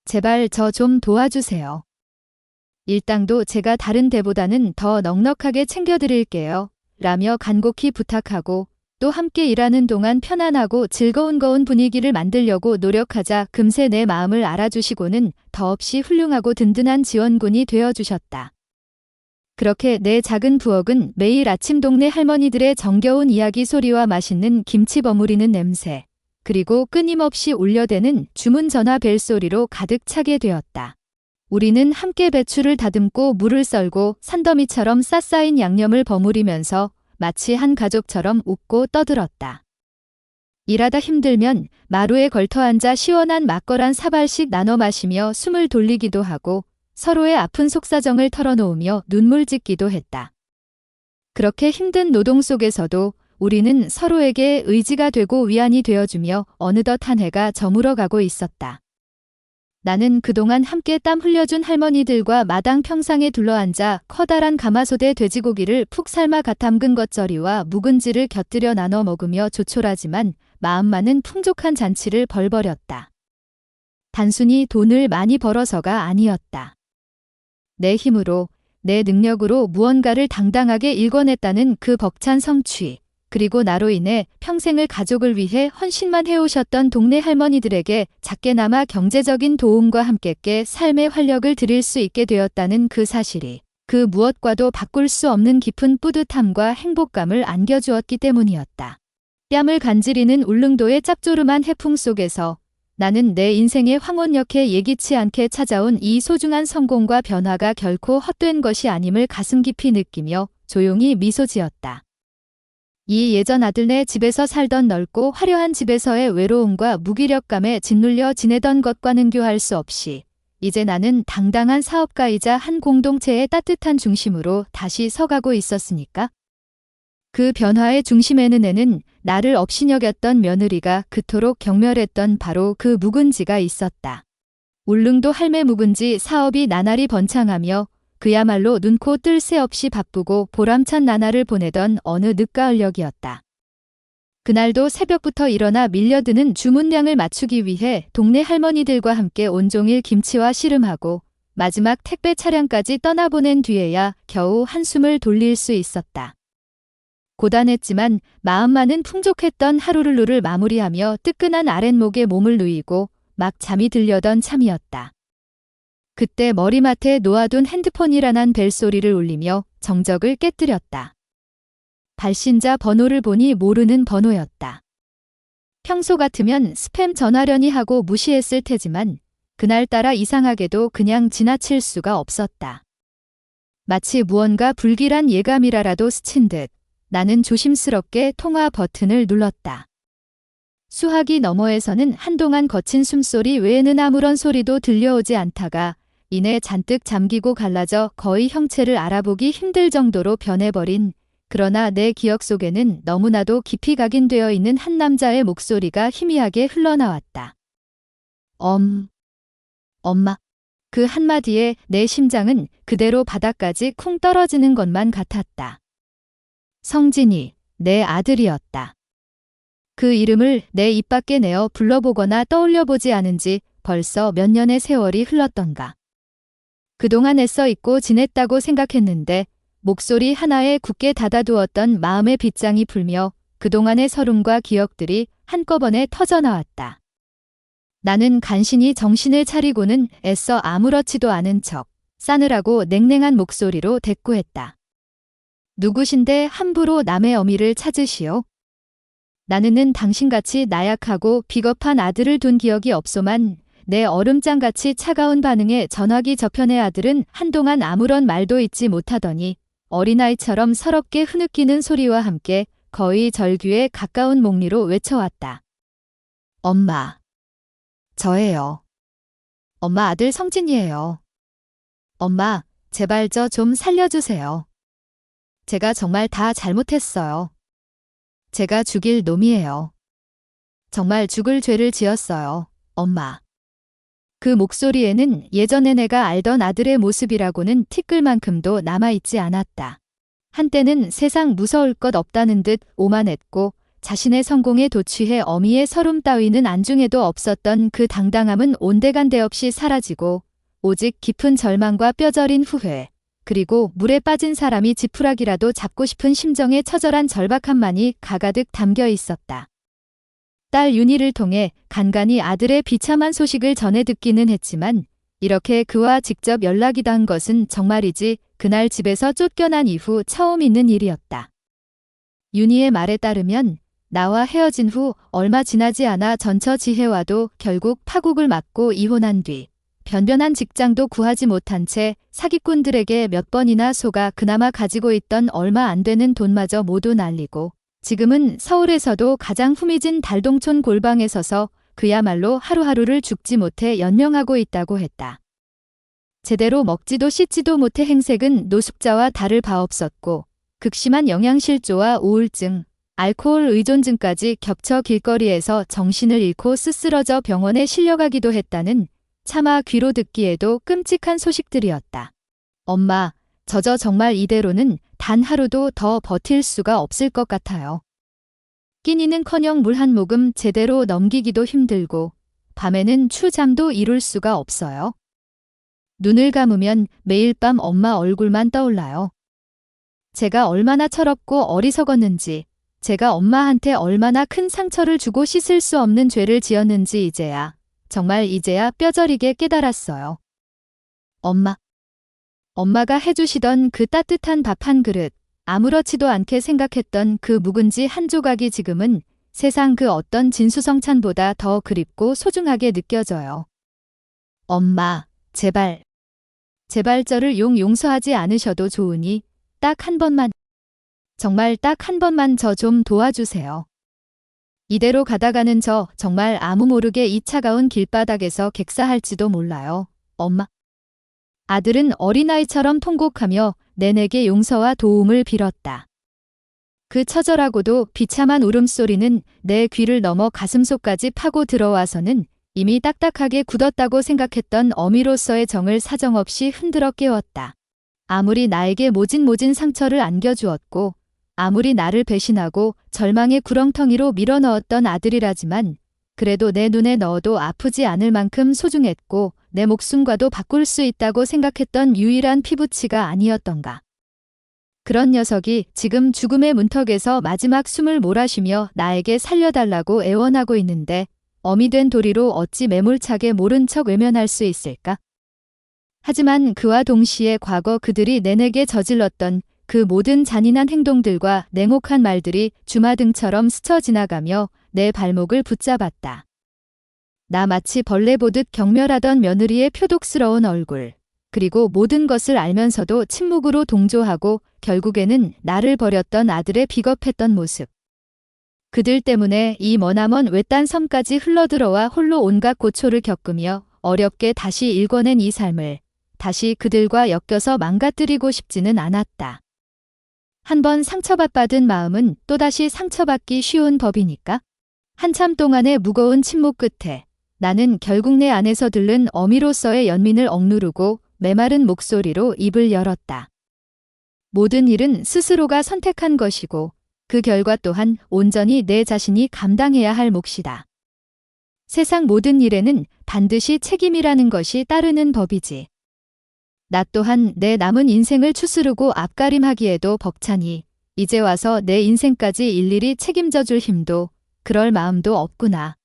제발 저 좀 도와주세요. 일당도 제가 다른 데보다는 더 넉넉하게 챙겨드릴게요. 라며 간곡히 부탁하고 또 함께 일하는 동안 편안하고 즐거운 분위기를 만들려고 노력하자 금세 내 마음을 알아주시고는 더없이 훌륭하고 든든한 지원군이 되어주셨다. 그렇게 내 작은 부엌은 매일 아침 동네 할머니들의 정겨운 이야기 소리와 맛있는 김치 버무리는 냄새, 그리고 끊임없이 울려대는 주문 전화 벨소리로 가득 차게 되었다. 우리는 함께 배추를 다듬고 물을 썰고 산더미처럼 싸싸인 양념을 버무리면서 마치 한 가족처럼 웃고 떠들었다. 일하다 힘들면 마루에 걸터앉아 시원한 막걸한 사발씩 나눠 마시며 숨을 돌리기도 하고 서로의 아픈 속사정을 털어놓으며 눈물 짓기도 했다. 그렇게 힘든 노동 속에서도 우리는 서로에게 의지가 되고 위안이 되어주며 어느덧 한 해가 저물어가고 있었다. 나는 그동안 함께 땀 흘려준 할머니들과 마당 평상에 둘러앉아 커다란 가마솥에 돼지고기를 푹 삶아 갓 담근 겉절이와 묵은지를 곁들여 나눠 먹으며 조촐하지만 마음만은 풍족한 잔치를 벌벌였다. 단순히 돈을 많이 벌어서가 아니었다. 내 힘으로, 내 능력으로 무언가를 당당하게 일궈냈다는 그 벅찬 성취, 그리고 나로 인해 평생을 가족을 위해 헌신만 해오셨던 동네 할머니들에게 작게나마 경제적인 도움과 함께 삶의 활력을 드릴 수 있게 되었다는 그 사실이 그 무엇과도 바꿀 수 없는 깊은 뿌듯함과 행복감을 안겨주었기 때문이었다. 뺨을 간지리는 울릉도의 짭조름한 해풍 속에서 나는 내 인생의 황혼역에 예기치 않게 찾아온 이 소중한 성공과 변화가 결코 헛된 것이 아님을 가슴 깊이 느끼며 조용히 미소 지었다. 이 예전 아들네 집에서 살던 넓고 화려한 집에서의 외로움과 무기력감에 짓눌려 지내던 것과는 교할 수 없이 이제 나는 당당한 사업가이자 한 공동체의 따뜻한 중심으로 다시 서가고 있었으니까. 그 변화의 중심에는 나를 업신여겼던 며느리가 그토록 경멸했던 바로 그 묵은지가 있었다. 울릉도 할매 묵은지 사업이 나날이 번창하며 그야말로 눈코 뜰 새 없이 바쁘고 보람찬 나날을 보내던 어느 늦가을녘이었다. 그날도 새벽부터 일어나 밀려드는 주문량을 맞추기 위해 동네 할머니들과 함께 온종일 김치와 씨름하고 마지막 택배 차량까지 떠나보낸 뒤에야 겨우 한숨을 돌릴 수 있었다. 고단했지만 마음만은 풍족했던 하루를 마무리하며 뜨끈한 아랫목에 몸을 누이고 막 잠이 들려던 참이었다. 그때 머리맡에 놓아둔 핸드폰이라는 벨소리를 울리며 정적을 깨뜨렸다. 발신자 번호를 보니 모르는 번호였다. 평소 같으면 스팸 전화려니 하고 무시했을 테지만 그날따라 이상하게도 그냥 지나칠 수가 없었다. 마치 무언가 불길한 예감이라도 스친 듯 나는 조심스럽게 통화 버튼을 눌렀다. 수화기 너머에서는 한동안 거친 숨소리 외에는 아무런 소리도 들려오지 않다가 이내 잔뜩 잠기고 갈라져 거의 형체를 알아보기 힘들 정도로 변해버린, 그러나 내 기억 속에는 너무나도 깊이 각인되어 있는 한 남자의 목소리가 희미하게 흘러나왔다. 엄마. 그 한마디에 내 심장은 그대로 바닥까지 쿵 떨어지는 것만 같았다. 성진이, 내 아들이었다. 그 이름을 내 입 밖에 내어 불러보거나 떠올려보지 않은 지 벌써 몇 년의 세월이 흘렀던가. 그동안 애써 잊고 지냈다고 생각했는데 목소리 하나에 굳게 닫아두었던 마음의 빗장이 불며 그동안의 서름과 기억들이 한꺼번에 터져나왔다. 나는 간신히 정신을 차리고는 애써 아무렇지도 않은 척 싸늘하고 냉랭한 목소리로 대꾸했다. 누구신데 함부로 남의 어미를 찾으시오? 나는 당신같이 나약하고 비겁한 아들을 둔 기억이 없소만 내 얼음장같이 차가운 반응에 전화기 저편의 아들은 한동안 아무런 말도 잇지 못하더니 어린아이처럼 서럽게 흐느끼는 소리와 함께 거의 절규에 가까운 목리로 외쳐왔다. 엄마. 저예요. 엄마 아들 성진이에요. 엄마, 제발 저 좀 살려주세요. 제가 정말 다 잘못했어요. 제가 죽일 놈이에요. 정말 죽을 죄를 지었어요, 엄마. 그 목소리에는 예전에 내가 알던 아들의 모습이라고는 티끌만큼도 남아있지 않았다. 한때는 세상 무서울 것 없다는 듯 오만했고 자신의 성공에 도취해 어미의 서름 따위는 안중에도 없었던 그 당당함은 온데간데 없이 사라지고 오직 깊은 절망과 뼈저린 후회, 그리고 물에 빠진 사람이 지푸라기라도 잡고 싶은 심정의 처절한 절박함만이 가가득 담겨 있었다. 딸 윤희를 통해 간간히 아들의 비참한 소식을 전해 듣기는 했지만 이렇게 그와 직접 연락이 닿은 것은 정말이지 그날 집에서 쫓겨난 이후 처음 있는 일이었다. 윤희의 말에 따르면 나와 헤어진 후 얼마 지나지 않아 전처지혜와도 결국 파국을 맞고 이혼한 뒤 변변한 직장도 구하지 못한 채 사기꾼들에게 몇 번이나 속아 그나마 가지고 있던 얼마 안 되는 돈마저 모두 날리고 지금은 서울에서도 가장 후미진 달동촌 골방에 서서 그야말로 하루하루를 죽지 못해 연명하고 있다고 했다. 제대로 먹지도 씻지도 못해 행색은 노숙자와 다를 바 없었고 극심한 영양실조와 우울증, 알코올 의존증까지 겹쳐 길거리에서 정신을 잃고 쓰쓰러져 병원에 실려가기도 했다는 차마 귀로 듣기에도 끔찍한 소식들이었다. 엄마, 저저 정말 이대로는 단 하루도 더 버틸 수가 없을 것 같아요. 끼니는커녕 물 한 모금 제대로 넘기기도 힘들고 밤에는 추잠도 이룰 수가 없어요. 눈을 감으면 매일 밤 엄마 얼굴만 떠올라요. 제가 얼마나 철없고 어리석었는지, 제가 엄마한테 얼마나 큰 상처를 주고 씻을 수 없는 죄를 지었는지 정말 이제야 뼈저리게 깨달았어요. 엄마가 해주시던 그 따뜻한 밥 한 그릇, 아무렇지도 않게 생각했던 그 묵은지 한 조각이 지금은 세상 그 어떤 진수성찬보다 더 그립고 소중하게 느껴져요. 엄마, 제발 저를 용서하지 않으셔도 좋으니 딱 한 번만, 정말 딱 한 번만 저 좀 도와주세요. 이대로 가다가는 저 정말 아무 모르게 이 차가운 길바닥에서 객사할지도 몰라요. 엄마. 아들은 어린아이처럼 통곡하며 내내게 용서와 도움을 빌었다. 그 처절하고도 비참한 울음소리는 내 귀를 넘어 가슴속까지 파고 들어와서는 이미 딱딱하게 굳었다고 생각했던 어미로서의 정을 사정없이 흔들어 깨웠다. 아무리 나에게 모진 상처를 안겨주었고 아무리 나를 배신하고 절망의 구렁텅이로 밀어넣었던 아들이라지만 그래도 내 눈에 넣어도 아프지 않을 만큼 소중했고 내 목숨과도 바꿀 수 있다고 생각했던 유일한 피부치가 아니었던가. 그런 녀석이 지금 죽음의 문턱에서 마지막 숨을 몰아쉬며 나에게 살려달라고 애원하고 있는데 어미 된 도리로 어찌 매몰차게 모른 척 외면할 수 있을까? 하지만 그와 동시에 과거 그들이 내내게 저질렀던 그 모든 잔인한 행동들과 냉혹한 말들이 주마등처럼 스쳐 지나가며 내 발목을 붙잡았다. 나 마치 벌레 보듯 경멸하던 며느리의 표독스러운 얼굴, 그리고 모든 것을 알면서도 침묵으로 동조하고 결국에는 나를 버렸던 아들의 비겁했던 모습. 그들 때문에 이 머나먼 외딴 섬까지 흘러들어와 홀로 온갖 고초를 겪으며 어렵게 다시 일궈낸 이 삶을 다시 그들과 엮여서 망가뜨리고 싶지는 않았다. 한번 상처받은 마음은 또다시 상처받기 쉬운 법이니까. 한참 동안의 무거운 침묵 끝에 나는 결국 내 안에서 들른 어미로서의 연민을 억누르고 메마른 목소리로 입을 열었다. 모든 일은 스스로가 선택한 것이고 그 결과 또한 온전히 내 자신이 감당해야 할 몫이다. 세상 모든 일에는 반드시 책임이라는 것이 따르는 법이지. 나 또한 내 남은 인생을 추스르고 앞가림하기에도 벅차니 이제 와서 내 인생까지 일일이 책임져 줄 힘도 그럴 마음도 없구나.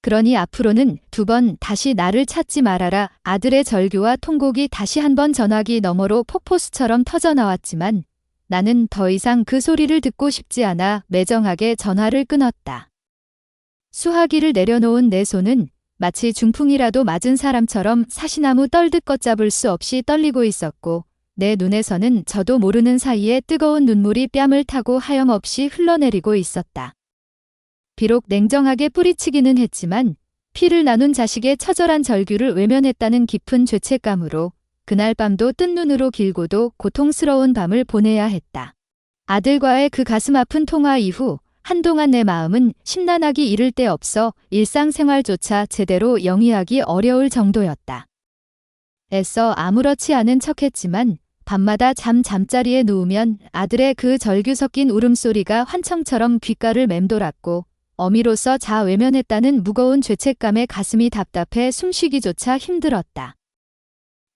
그러니 앞으로는 2번 다시 나를 찾지 말아라. 아들의 절규와 통곡이 다시 한번 전화기 너머로 폭포수처럼 터져나왔지만 나는 더 이상 그 소리를 듣고 싶지 않아 매정하게 전화를 끊었다. 수화기를 내려놓은 내 손은 마치 중풍이라도 맞은 사람처럼 사시나무 떨듯 걷잡을 수 없이 떨리고 있었고 내 눈에서는 저도 모르는 사이에 뜨거운 눈물이 뺨을 타고 하염없이 흘러내리고 있었다. 비록 냉정하게 뿌리치기는 했지만 피를 나눈 자식의 처절한 절규를 외면했다는 깊은 죄책감으로 그날 밤도 뜬 눈으로 길고도 고통스러운 밤을 보내야 했다. 아들과의 그 가슴 아픈 통화 이후 한동안 내 마음은 심란하기 이를 데 없어 일상생활조차 제대로 영위하기 어려울 정도였다. 애써 아무렇지 않은 척했지만 밤마다 잠자리에 누우면 아들의 그 절규 섞인 울음소리가 환청처럼 귓가를 맴돌았고 어미로서 자외면했다는 무거운 죄책감에 가슴이 답답해 숨쉬기조차 힘들었다.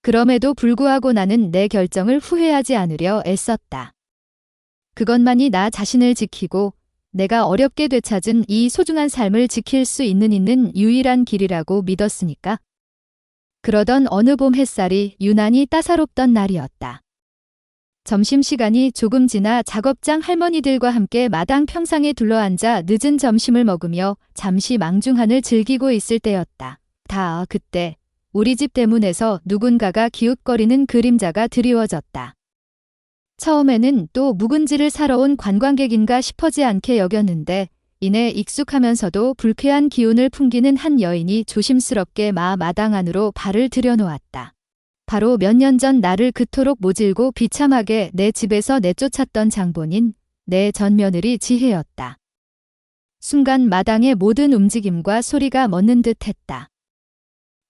그럼에도 불구하고 나는 내 결정을 후회하지 않으려 애썼다. 그것만이 나 자신을 지키고 내가 어렵게 되찾은 이 소중한 삶을 지킬 수 있는 유일한 길이라고 믿었으니까. 그러던 어느 봄 햇살이 유난히 따사롭던 날이었다. 점심시간이 조금 지나 작업장 할머니들과 함께 마당 평상에 둘러앉아 늦은 점심을 먹으며 잠시 망중한을 즐기고 있을 때였다. 그때 우리 집 대문에서 누군가가 기웃거리는 그림자가 드리워졌다. 처음에는 또 묵은지를 사러 온 관광객인가 싶어지 않게 여겼는데 이내 익숙하면서도 불쾌한 기운을 풍기는 한 여인이 조심스럽게 마당 안으로 발을 들여놓았다. 바로 몇 년 전 나를 그토록 모질고 비참하게 내 집에서 내쫓았던 장본인 내 전 며느리 지혜였다. 순간 마당의 모든 움직임과 소리가 멎는 듯했다.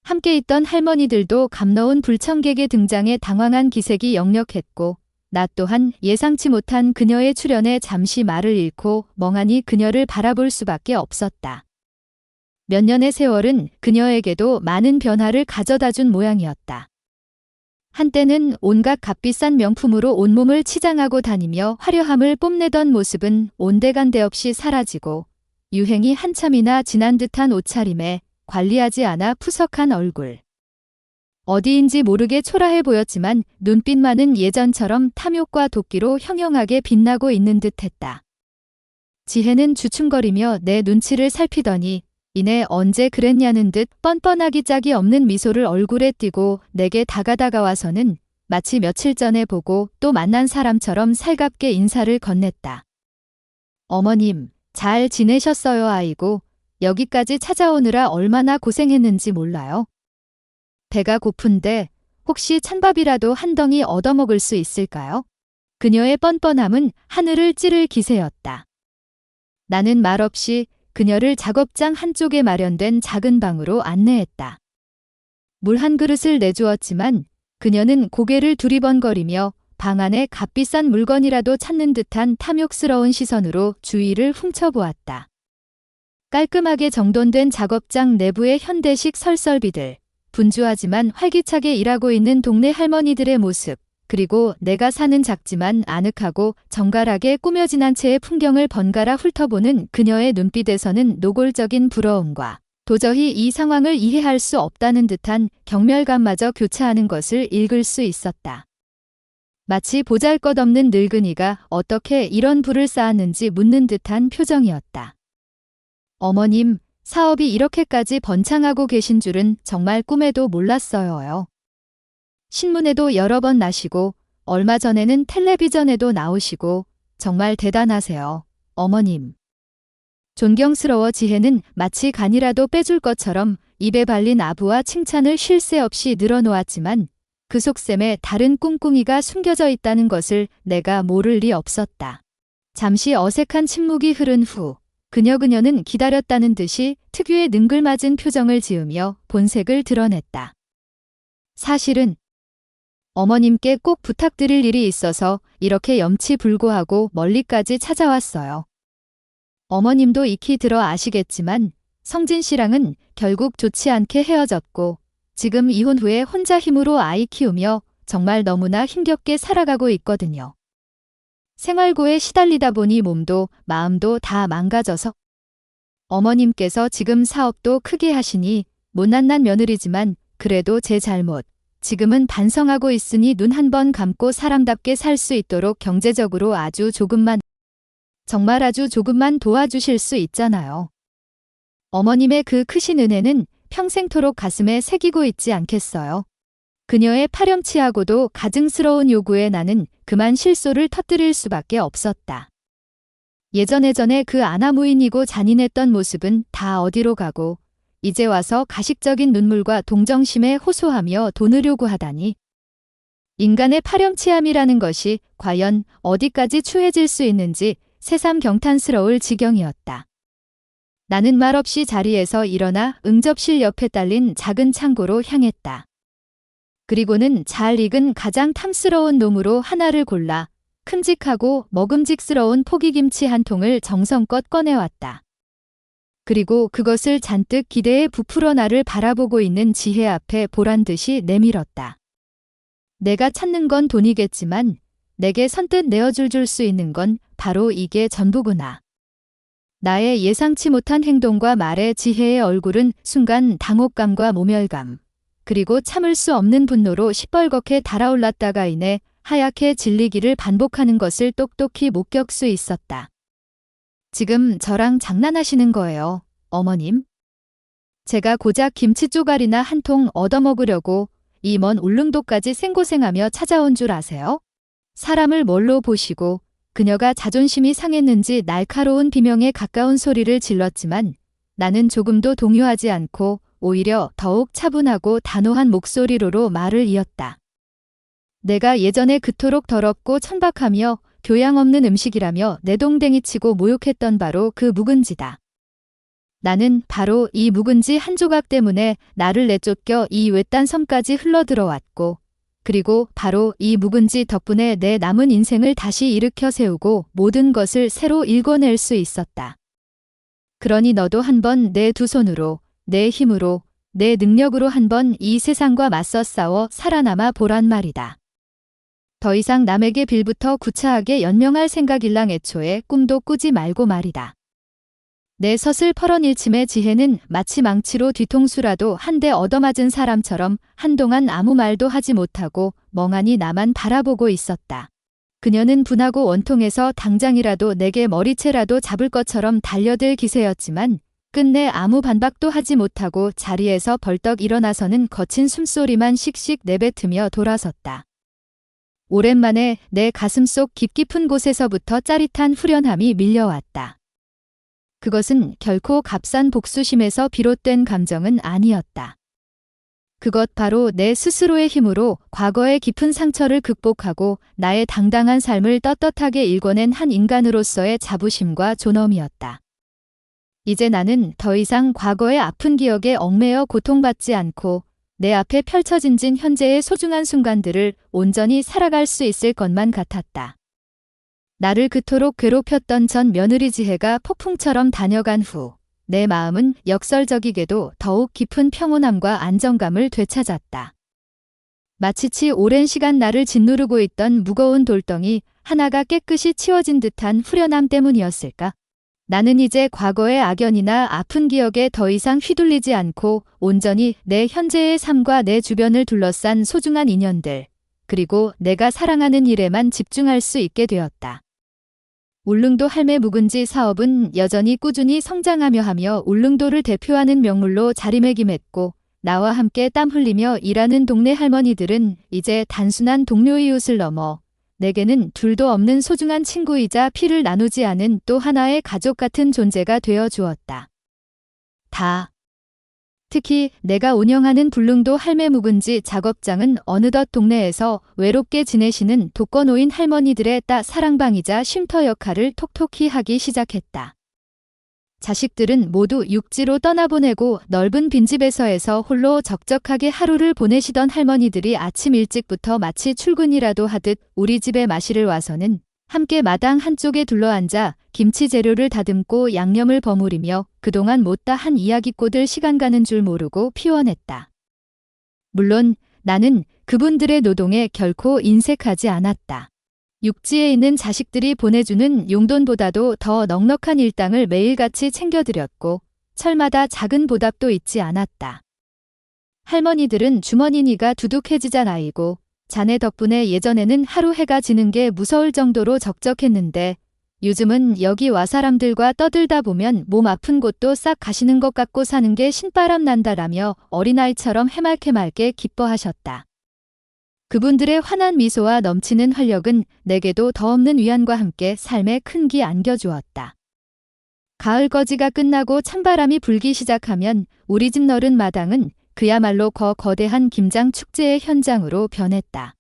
함께 있던 할머니들도 감넣은 불청객의 등장에 당황한 기색이 역력했고 나 또한 예상치 못한 그녀의 출현에 잠시 말을 잃고 멍하니 그녀를 바라볼 수밖에 없었다. 몇 년의 세월은 그녀에게도 많은 변화를 가져다준 모양이었다. 한때는 온갖 값비싼 명품으로 온몸을 치장하고 다니며 화려함을 뽐내던 모습은 온데간데 없이 사라지고 유행이 한참이나 지난 듯한 옷차림에 관리하지 않아 푸석한 얼굴. 어디인지 모르게 초라해 보였지만 눈빛만은 예전처럼 탐욕과 도끼로 형형하게 빛나고 있는 듯했다. 지혜는 주춤거리며 내 눈치를 살피더니 이내 언제 그랬냐는 듯 뻔뻔하기 짝이 없는 미소를 얼굴에 띠고 내게 다가와서는 마치 며칠 전에 보고 또 만난 사람처럼 살갑게 인사를 건넸다. 어머님, 잘 지내셨어요 아이고. 여기까지 찾아오느라 얼마나 고생했는지 몰라요. 배가 고픈데 혹시 찬밥이라도 한 덩이 얻어먹을 수 있을까요? 그녀의 뻔뻔함은 하늘을 찌를 기세였다. 나는 말없이 그녀를 작업장 한쪽에 마련된 작은 방으로 안내했다. 물 한 그릇을 내주었지만 그녀는 고개를 두리번거리며 방 안에 값비싼 물건이라도 찾는 듯한 탐욕스러운 시선으로 주위를 훔쳐보았다. 깔끔하게 정돈된 작업장 내부의 현대식 설설비들, 분주하지만 활기차게 일하고 있는 동네 할머니들의 모습, 그리고 내가 사는 작지만 아늑하고 정갈하게 꾸며진 한 채의 풍경을 번갈아 훑어보는 그녀의 눈빛에서는 노골적인 부러움과 도저히 이 상황을 이해할 수 없다는 듯한 경멸감마저 교차하는 것을 읽을 수 있었다. 마치 보잘것없는 늙은이가 어떻게 이런 부를 쌓았는지 묻는 듯한 표정이었다. 어머님, 사업이 이렇게까지 번창하고 계신 줄은 정말 꿈에도 몰랐어요. 신문에도 여러 번 나시고 얼마 전에는 텔레비전에도 나오시고 정말 대단하세요, 어머님. 존경스러워 지혜는 마치 간이라도 빼줄 것처럼 입에 발린 아부와 칭찬을 쉴 새 없이 늘어놓았지만 그 속셈에 다른 꿍꿍이가 숨겨져 있다는 것을 내가 모를 리 없었다. 잠시 어색한 침묵이 흐른 후 그녀는 기다렸다는 듯이 특유의 능글맞은 표정을 지으며 본색을 드러냈다. 사실은 어머님께 꼭 부탁드릴 일이 있어서 이렇게 염치불고하고 멀리까지 찾아왔어요. 어머님도 익히 들어 아시겠지만 성진 씨랑은 결국 좋지 않게 헤어졌고 지금 이혼 후에 혼자 힘으로 아이 키우며 정말 너무나 힘겹게 살아가고 있거든요. 생활고에 시달리다 보니 몸도 마음도 다 망가져서 어머님께서 지금 사업도 크게 하시니 못난난 며느리지만 그래도 제 잘못, 지금은 반성하고 있으니 눈 한 번 감고 사람답게 살 수 있도록 경제적으로 아주 조금만, 정말 아주 조금만 도와주실 수 있잖아요. 어머님의 그 크신 은혜는 평생토록 가슴에 새기고 있지 않겠어요. 그녀의 파렴치하고도 가증스러운 요구에 나는 그만 실소를 터뜨릴 수밖에 없었다. 예전에 그 아나무인이고 잔인했던 모습은 다 어디로 가고 이제 와서 가식적인 눈물과 동정심에 호소하며 돈을 요구하다니. 인간의 파렴치함이라는 것이 과연 어디까지 추해질 수 있는지 새삼 경탄스러울 지경이었다. 나는 말없이 자리에서 일어나 응접실 옆에 딸린 작은 창고로 향했다. 그리고는 잘 익은 가장 탐스러운 놈으로 하나를 골라 큼직하고 먹음직스러운 포기김치 한 통을 정성껏 꺼내왔다. 그리고 그것을 잔뜩 기대에 부풀어 나를 바라보고 있는 지혜 앞에 보란듯이 내밀었다. 내가 찾는 건 돈이겠지만 내게 선뜻 내어줄 수 있는 건 바로 이게 전부구나. 나의 예상치 못한 행동과 말에 지혜의 얼굴은 순간 당혹감과 모멸감, 그리고 참을 수 없는 분노로 시뻘겋게 달아올랐다가 이내 하얗게 질리기를 반복하는 것을 똑똑히 목격 수 있었다. 지금 저랑 장난하시는 거예요, 어머님? 제가 고작 김치 쪼가리나 한 통 얻어먹으려고 이 먼 울릉도까지 생고생하며 찾아온 줄 아세요? 사람을 뭘로 보시고 그녀가 자존심이 상했는지 날카로운 비명에 가까운 소리를 질렀지만 나는 조금도 동요하지 않고 오히려 더욱 차분하고 단호한 목소리로 말을 이었다. 내가 예전에 그토록 더럽고 천박하며 교양 없는 음식이라며 내동댕이치고 모욕했던 바로 그 묵은지다. 나는 바로 이 묵은지 한 조각 때문에 나를 내쫓겨 이 외딴 섬까지 흘러들어왔고 그리고 바로 이 묵은지 덕분에 내 남은 인생을 다시 일으켜 세우고 모든 것을 새로 읽어낼 수 있었다. 그러니 너도 한번 내 두 손으로, 내 힘으로, 내 능력으로 한번 이 세상과 맞서 싸워 살아남아 보란 말이다. 더 이상 남에게 빌부터 구차하게 연명할 생각일랑 애초에 꿈도 꾸지 말고 말이다. 내 서슬퍼런 일침의 지혜는 마치 망치로 뒤통수라도 한 대 얻어맞은 사람처럼 한동안 아무 말도 하지 못하고 멍하니 나만 바라보고 있었다. 그녀는 분하고 원통해서 당장이라도 내게 머리채라도 잡을 것처럼 달려들 기세였지만 끝내 아무 반박도 하지 못하고 자리에서 벌떡 일어나서는 거친 숨소리만 씩씩 내뱉으며 돌아섰다. 오랜만에 내 가슴속 깊은 곳에서부터 짜릿한 후련함이 밀려왔다. 그것은 결코 값싼 복수심에서 비롯된 감정은 아니었다. 그것 바로 내 스스로의 힘으로 과거의 깊은 상처를 극복하고 나의 당당한 삶을 떳떳하게 일궈낸 한 인간으로서의 자부심과 존엄이었다. 이제 나는 더 이상 과거의 아픈 기억에 얽매여 고통받지 않고 내 앞에 펼쳐진 현재의 소중한 순간들을 온전히 살아갈 수 있을 것만 같았다. 나를 그토록 괴롭혔던 전 며느리 지혜가 폭풍처럼 다녀간 후 내 마음은 역설적이게도 더욱 깊은 평온함과 안정감을 되찾았다. 마치치 오랜 시간 나를 짓누르고 있던 무거운 돌덩이 하나가 깨끗이 치워진 듯한 후련함 때문이었을까? 나는 이제 과거의 악연이나 아픈 기억에 더 이상 휘둘리지 않고 온전히 내 현재의 삶과 내 주변을 둘러싼 소중한 인연들, 그리고 내가 사랑하는 일에만 집중할 수 있게 되었다. 울릉도 할매 묵은지 사업은 여전히 꾸준히 성장하며 하며 울릉도를 대표하는 명물로 자리매김했고 나와 함께 땀 흘리며 일하는 동네 할머니들은 이제 단순한 동료 이웃을 넘어 내게는 둘도 없는 소중한 친구이자 피를 나누지 않은 또 하나의 가족 같은 존재가 되어 주었다. 특히 내가 운영하는 불릉도 할매 묵은지 작업장은 어느덧 동네에서 외롭게 지내시는 독거노인 할머니들의 사랑방이자 쉼터 역할을 톡톡히 하기 시작했다. 자식들은 모두 육지로 떠나보내고 넓은 빈집에서 홀로 적적하게 하루를 보내시던 할머니들이 아침 일찍부터 마치 출근이라도 하듯 우리 집에 마시를 와서는 함께 마당 한쪽에 둘러앉아 김치 재료를 다듬고 양념을 버무리며 그동안 못다 한 이야기꽃을 시간 가는 줄 모르고 피워냈다. 물론 나는 그분들의 노동에 결코 인색하지 않았다. 육지에 있는 자식들이 보내주는 용돈보다도 더 넉넉한 일당을 매일같이 챙겨드렸고 철마다 작은 보답도 잊지 않았다. 할머니들은 주머니니가 두둑해지자 나이고 자네 덕분에 예전에는 하루 해가 지는 게 무서울 정도로 적적했는데 요즘은 여기 와 사람들과 떠들다 보면 몸 아픈 곳도 싹 가시는 것 같고 사는 게 신바람 난다라며 어린아이처럼 해맑게 기뻐하셨다. 그분들의 환한 미소와 넘치는 활력은 내게도 더없는 위안과 함께 삶에 큰 기 안겨주었다. 가을 거지가 끝나고 찬바람이 불기 시작하면 우리 집 너른 마당은 그야말로 거대한 김장 축제의 현장으로 변했다.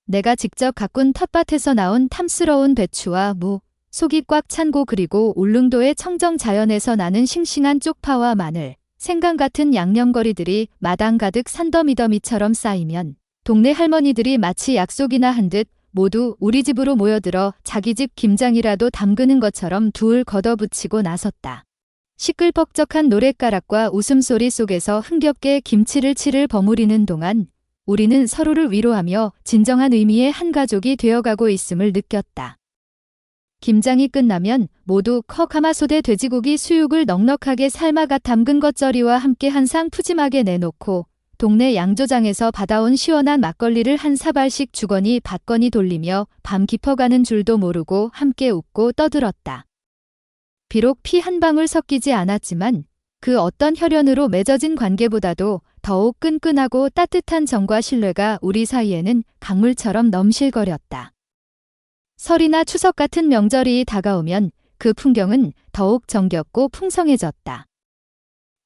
내가 직접 가꾼 텃밭에서 나온 탐스러운 배추와 무, 속이 꽉 찬고 그리고 울릉도의 청정 자연에서 나는 싱싱한 쪽파와 마늘, 생강 같은 양념거리들이 마당 가득 산더미더미처럼 쌓이면 동네 할머니들이 마치 약속이나 한 듯 모두 우리 집으로 모여들어 자기 집 김장이라도 담그는 것처럼 둘 걷어붙이고 나섰다. 시끌벅적한 노랫가락과 웃음소리 속에서 흥겹게 김치를 치를 버무리는 동안 우리는 서로를 위로하며 진정한 의미의 한 가족이 되어가고 있음을 느꼈다. 김장이 끝나면 모두 가마솥에 돼지고기 수육을 넉넉하게 삶아가 담근 겉절이와 함께 한 상 푸짐하게 내놓고 동네 양조장에서 받아온 시원한 막걸리를 한 사발씩 주거니 받거니 돌리며 밤 깊어가는 줄도 모르고 함께 웃고 떠들었다. 비록 피 한 방울 섞이지 않았지만 그 어떤 혈연으로 맺어진 관계보다도 더욱 끈끈하고 따뜻한 정과 신뢰가 우리 사이에는 강물처럼 넘실거렸다. 설이나 추석 같은 명절이 다가오면 그 풍경은 더욱 정겹고 풍성해졌다.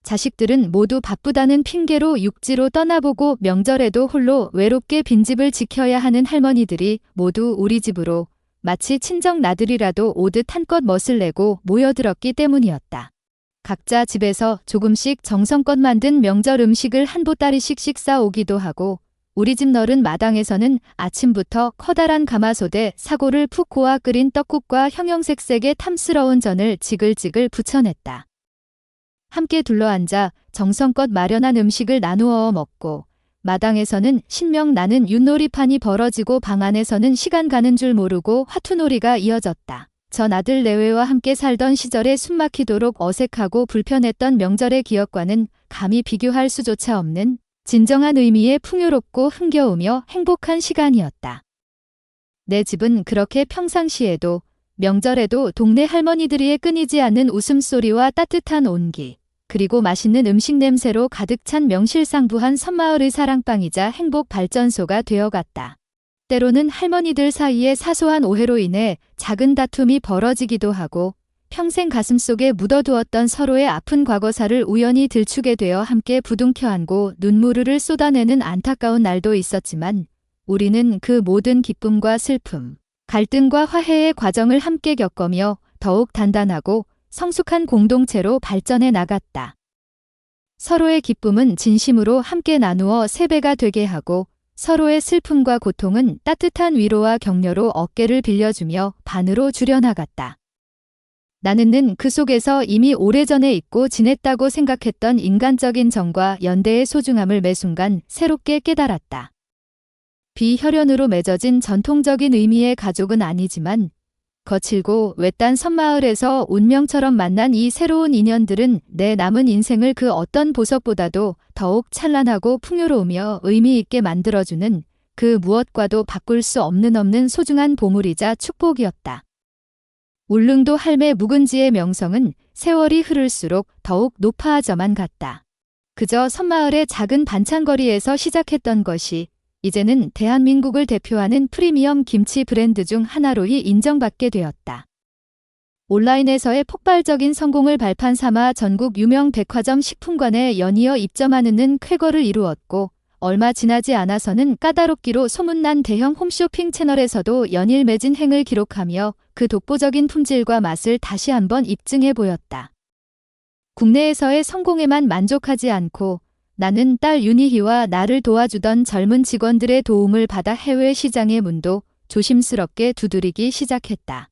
자식들은 모두 바쁘다는 핑계로 육지로 떠나보고 명절에도 홀로 외롭게 빈집을 지켜야 하는 할머니들이 모두 우리 집으로 마치 친정 나들이라도 오듯 한껏 멋을 내고 모여들었기 때문이었다. 각자 집에서 조금씩 정성껏 만든 명절 음식을 한 보따리씩 싸오기도 하고 우리 집 너른 마당에서는 아침부터 커다란 가마솥에 사골을 푹 고아 끓인 떡국과 형형색색의 탐스러운 전을 지글지글 부쳐냈다. 함께 둘러앉아 정성껏 마련한 음식을 나누어 먹고 마당에서는 신명 나는 윷놀이판이 벌어지고 방 안에서는 시간 가는 줄 모르고 화투놀이가 이어졌다. 전 아들 내외와 함께 살던 시절에 숨막히도록 어색하고 불편했던 명절의 기억과는 감히 비교할 수조차 없는 진정한 의미의 풍요롭고 흥겨우며 행복한 시간이었다. 내 집은 그렇게 평상시에도 명절에도 동네 할머니들의 끊이지 않는 웃음소리와 따뜻한 온기, 그리고 맛있는 음식 냄새로 가득 찬 명실상부한 섬마을의 사랑방이자 행복 발전소가 되어갔다. 때로는 할머니들 사이의 사소한 오해로 인해 작은 다툼이 벌어지기도 하고 평생 가슴속에 묻어두었던 서로의 아픈 과거사를 우연히 들추게 되어 함께 부둥켜 안고 눈물을 쏟아내는 안타까운 날도 있었지만 우리는 그 모든 기쁨과 슬픔, 갈등과 화해의 과정을 함께 겪으며 더욱 단단하고 성숙한 공동체로 발전해 나갔다. 서로의 기쁨은 진심으로 함께 나누어 3배가 되게 하고 서로의 슬픔과 고통은 따뜻한 위로와 격려로 어깨를 빌려주며 반으로 줄여나갔다. 나는 그 속에서 이미 오래전에 잊고 지냈다고 생각했던 인간적인 정과 연대의 소중함을 매 순간 새롭게 깨달았다. 비혈연으로 맺어진 전통적인 의미의 가족은 아니지만 거칠고 외딴 섬마을에서 운명처럼 만난 이 새로운 인연들은 내 남은 인생을 그 어떤 보석보다도 더욱 찬란하고 풍요로우며 의미 있게 만들어주는 그 무엇과도 바꿀 수 없는 소중한 보물이자 축복이었다. 울릉도 할매 묵은지의 명성은 세월이 흐를수록 더욱 높아져만 갔다. 그저 섬마을의 작은 반찬거리에서 시작했던 것이 이제는 대한민국을 대표하는 프리미엄 김치 브랜드 중 하나로이 인정받게 되었다. 온라인에서의 폭발적인 성공을 발판 삼아 전국 유명 백화점 식품관에 연이어 입점하는 쾌거를 이루었고 얼마 지나지 않아서는 까다롭기로 소문난 대형 홈쇼핑 채널에서도 연일 매진 행을 기록하며 그 독보적인 품질과 맛을 다시 한번 입증해 보였다. 국내에서의 성공에만 만족하지 않고 나는 딸 윤희희와 나를 도와주던 젊은 직원들의 도움을 받아 해외 시장의 문도 조심스럽게 두드리기 시작했다.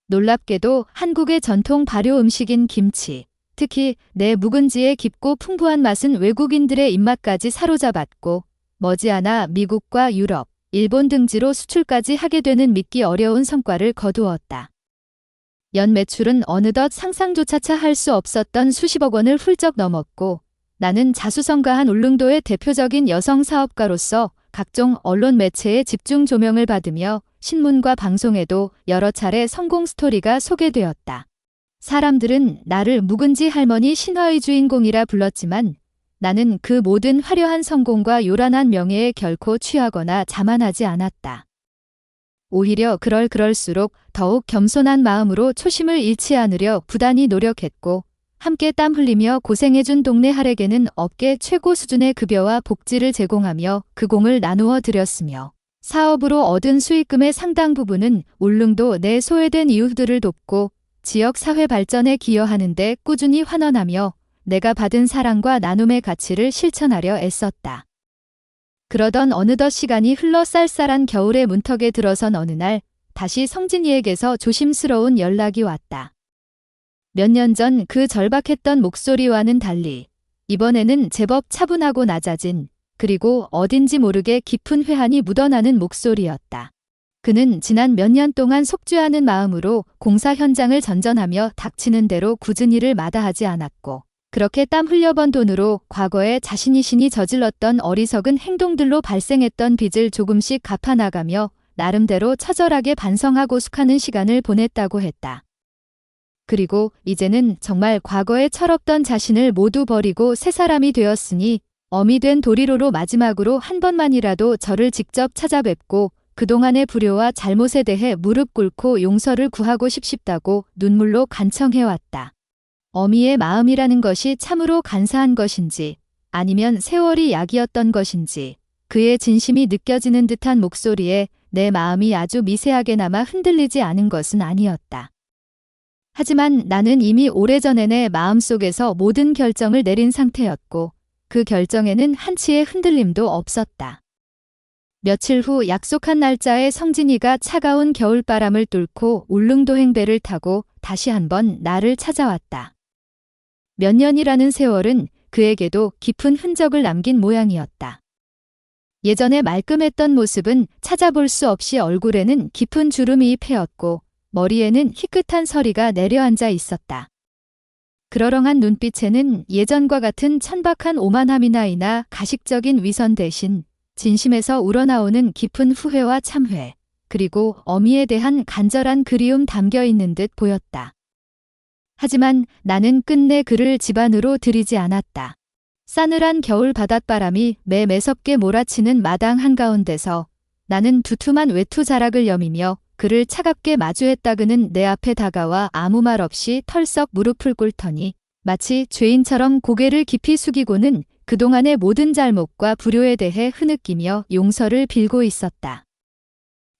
놀랍게도 한국의 전통 발효 음식인 김치, 특히 내 묵은지의 깊고 풍부한 맛은 외국인들의 입맛까지 사로잡았고 머지않아 미국과 유럽, 일본 등지로 수출까지 하게 되는 믿기 어려운 성과를 거두었다. 연 매출은 어느덧 상상조차차 할 수 없었던 수십억 원을 훌쩍 넘었고 나는 자수성가한 울릉도의 대표적인 여성 사업가로서 각종 언론 매체의 집중 조명을 받으며 신문과 방송에도 여러 차례 성공 스토리가 소개되었다. 사람들은 나를 묵은지 할머니 신화의 주인공이라 불렀지만 나는 그 모든 화려한 성공과 요란한 명예에 결코 취하거나 자만하지 않았다. 오히려 그럴수록 더욱 겸손한 마음으로 초심을 잃지 않으려 부단히 노력했고 함께 땀 흘리며 고생해준 동네 할에게는 업계 최고 수준의 급여와 복지를 제공하며 그 공을 나누어 드렸으며 사업으로 얻은 수익금의 상당 부분은 울릉도 내 소외된 이웃들을 돕고 지역 사회 발전에 기여하는 데 꾸준히 환원하며 내가 받은 사랑과 나눔의 가치를 실천하려 애썼다. 그러던 어느덧 시간이 흘러 쌀쌀한 겨울의 문턱에 들어선 어느 날 다시 성진이에게서 조심스러운 연락이 왔다. 몇 년 전 그 절박했던 목소리와는 달리 이번에는 제법 차분하고 낮아진 그리고 어딘지 모르게 깊은 회한이 묻어나는 목소리였다. 그는 지난 몇 년 동안 속죄하는 마음으로 공사 현장을 전전하며 닥치는 대로 굳은 일을 마다하지 않았고 그렇게 땀 흘려번 돈으로 과거에 자신이 저질렀던 어리석은 행동들로 발생했던 빚을 조금씩 갚아나가며 나름대로 처절하게 반성하고 숙하는 시간을 보냈다고 했다. 그리고 이제는 정말 과거의 철없던 자신을 모두 버리고 새 사람이 되었으니 어미 된 도리로로 마지막으로 한 번만이라도 저를 직접 찾아뵙고 그동안의 불효와 잘못에 대해 무릎 꿇고 용서를 구하고 싶다고 눈물로 간청해왔다. 어미의 마음이라는 것이 참으로 간사한 것인지 아니면 세월이 약이었던 것인지 그의 진심이 느껴지는 듯한 목소리에 내 마음이 아주 미세하게나마 흔들리지 않은 것은 아니었다. 하지만 나는 이미 오래전에 내 마음속에서 모든 결정을 내린 상태였고 그 결정에는 한치의 흔들림도 없었다. 며칠 후 약속한 날짜에 성진이가 차가운 겨울바람을 뚫고 울릉도행배를 타고 다시 한번 나를 찾아왔다. 몇 년이라는 세월은 그에게도 깊은 흔적을 남긴 모양이었다. 예전에 말끔했던 모습은 찾아볼 수 없이 얼굴에는 깊은 주름이 패였고 머리에는 희끗한 서리가 내려앉아 있었다. 그러렁한 눈빛에는 예전과 같은 천박한 오만함이나 가식적인 위선 대신 진심에서 우러나오는 깊은 후회와 참회, 그리고 어미에 대한 간절한 그리움 담겨 있는 듯 보였다. 하지만 나는 끝내 그를 집 안으로 들이지 않았다. 싸늘한 겨울 바닷바람이 매섭게 몰아치는 마당 한가운데서 나는 두툼한 외투 자락을 여미며 그를 차갑게 마주했다. 그는 내 앞에 다가와 아무 말 없이 털썩 무릎을 꿇더니 마치 죄인처럼 고개를 깊이 숙이고는 그동안의 모든 잘못과 불효에 대해 흐느끼며 용서를 빌고 있었다.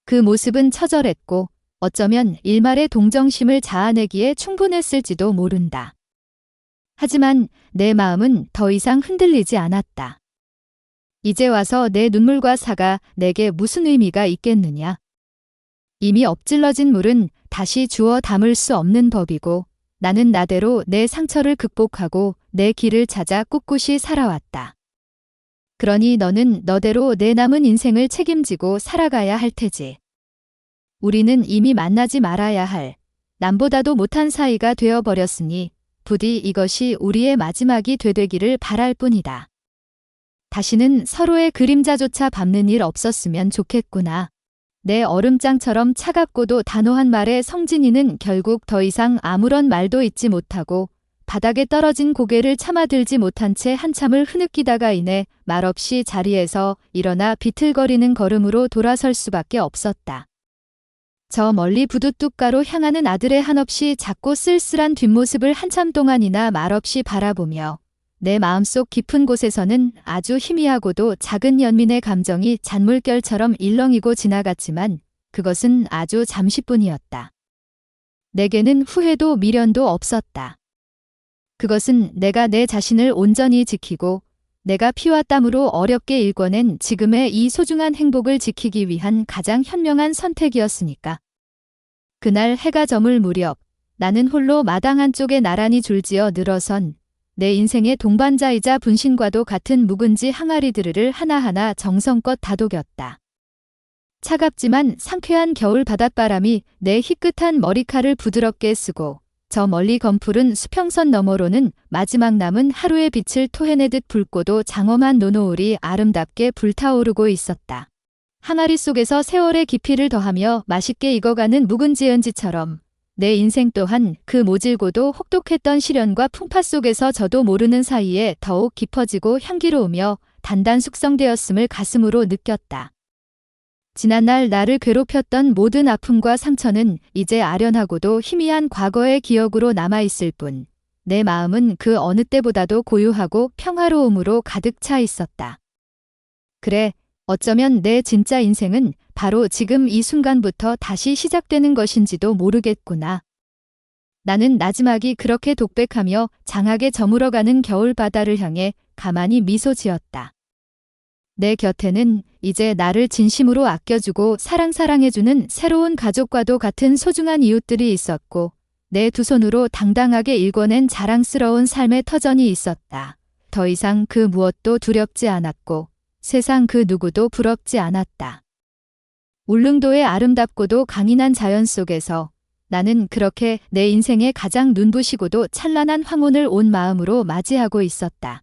그 모습은 처절했고 어쩌면 일말의 동정심을 자아내기에 충분했을지도 모른다. 하지만 내 마음은 더 이상 흔들리지 않았다. 이제 와서 내 눈물과 사가 내게 무슨 의미가 있겠느냐. 이미 엎질러진 물은 다시 주워 담을 수 없는 법이고 나는 나대로 내 상처를 극복하고 내 길을 찾아 꿋꿋이 살아왔다. 그러니 너는 너대로 내 남은 인생을 책임지고 살아가야 할 테지. 우리는 이미 만나지 말아야 할 남보다도 못한 사이가 되어버렸으니 부디 이것이 우리의 마지막이 되되기를 바랄 뿐이다. 다시는 서로의 그림자조차 밟는 일 없었으면 좋겠구나. 내 얼음장처럼 차갑고도 단호한 말에 성진이는 결국 더 이상 아무런 말도 잇지 못하고 바닥에 떨어진 고개를 참아들지 못한 채 한참을 흐느끼다가 이내 말없이 자리에서 일어나 비틀거리는 걸음으로 돌아설 수밖에 없었다. 저 멀리 부두뚝가로 향하는 아들의 한없이 작고 쓸쓸한 뒷모습을 한참 동안이나 말없이 바라보며 내 마음속 깊은 곳에서는 아주 희미하고도 작은 연민의 감정이 잔물결처럼 일렁이고 지나갔지만 그것은 아주 잠시뿐이었다. 내게는 후회도 미련도 없었다. 그것은 내가 내 자신을 온전히 지키고 내가 피와 땀으로 어렵게 일궈낸 지금의 이 소중한 행복을 지키기 위한 가장 현명한 선택이었으니까. 그날 해가 저물 무렵 나는 홀로 마당 한쪽에 나란히 줄지어 늘어선 내 인생의 동반자이자 분신과도 같은 묵은지 항아리들을 하나하나 정성껏 다독였다. 차갑지만 상쾌한 겨울 바닷바람이 내 희끗한 머리칼을 부드럽게 쓰고 저 멀리 검푸른 수평선 너머로는 마지막 남은 하루의 빛을 토해내듯 붉고도 장엄한 노노울이 아름답게 불타오르고 있었다. 항아리 속에서 세월의 깊이를 더하며 맛있게 익어가는 묵은지 은지처럼 내 인생 또한 그 모질고도 혹독했던 시련과 풍파 속에서 저도 모르는 사이에 더욱 깊어지고 향기로우며 단단 숙성되었음을 가슴으로 느꼈다. 지난날 나를 괴롭혔던 모든 아픔과 상처는 이제 아련하고도 희미한 과거의 기억으로 남아있을 뿐 내 마음은 그 어느 때보다도 고요하고 평화로움으로 가득 차 있었다. 그래, 어쩌면 내 진짜 인생은 바로 지금 이 순간부터 다시 시작되는 것인지도 모르겠구나. 나는 나지막이 그렇게 독백하며 장하게 저물어가는 겨울 바다를 향해 가만히 미소 지었다. 내 곁에는 이제 나를 진심으로 아껴주고 사랑해주는 새로운 가족과도 같은 소중한 이웃들이 있었고 내 두 손으로 당당하게 일궈낸 자랑스러운 삶의 터전이 있었다. 더 이상 그 무엇도 두렵지 않았고 세상 그 누구도 부럽지 않았다. 울릉도의 아름답고도 강인한 자연 속에서 나는 그렇게 내 인생의 가장 눈부시고도 찬란한 황혼을 온 마음으로 맞이하고 있었다.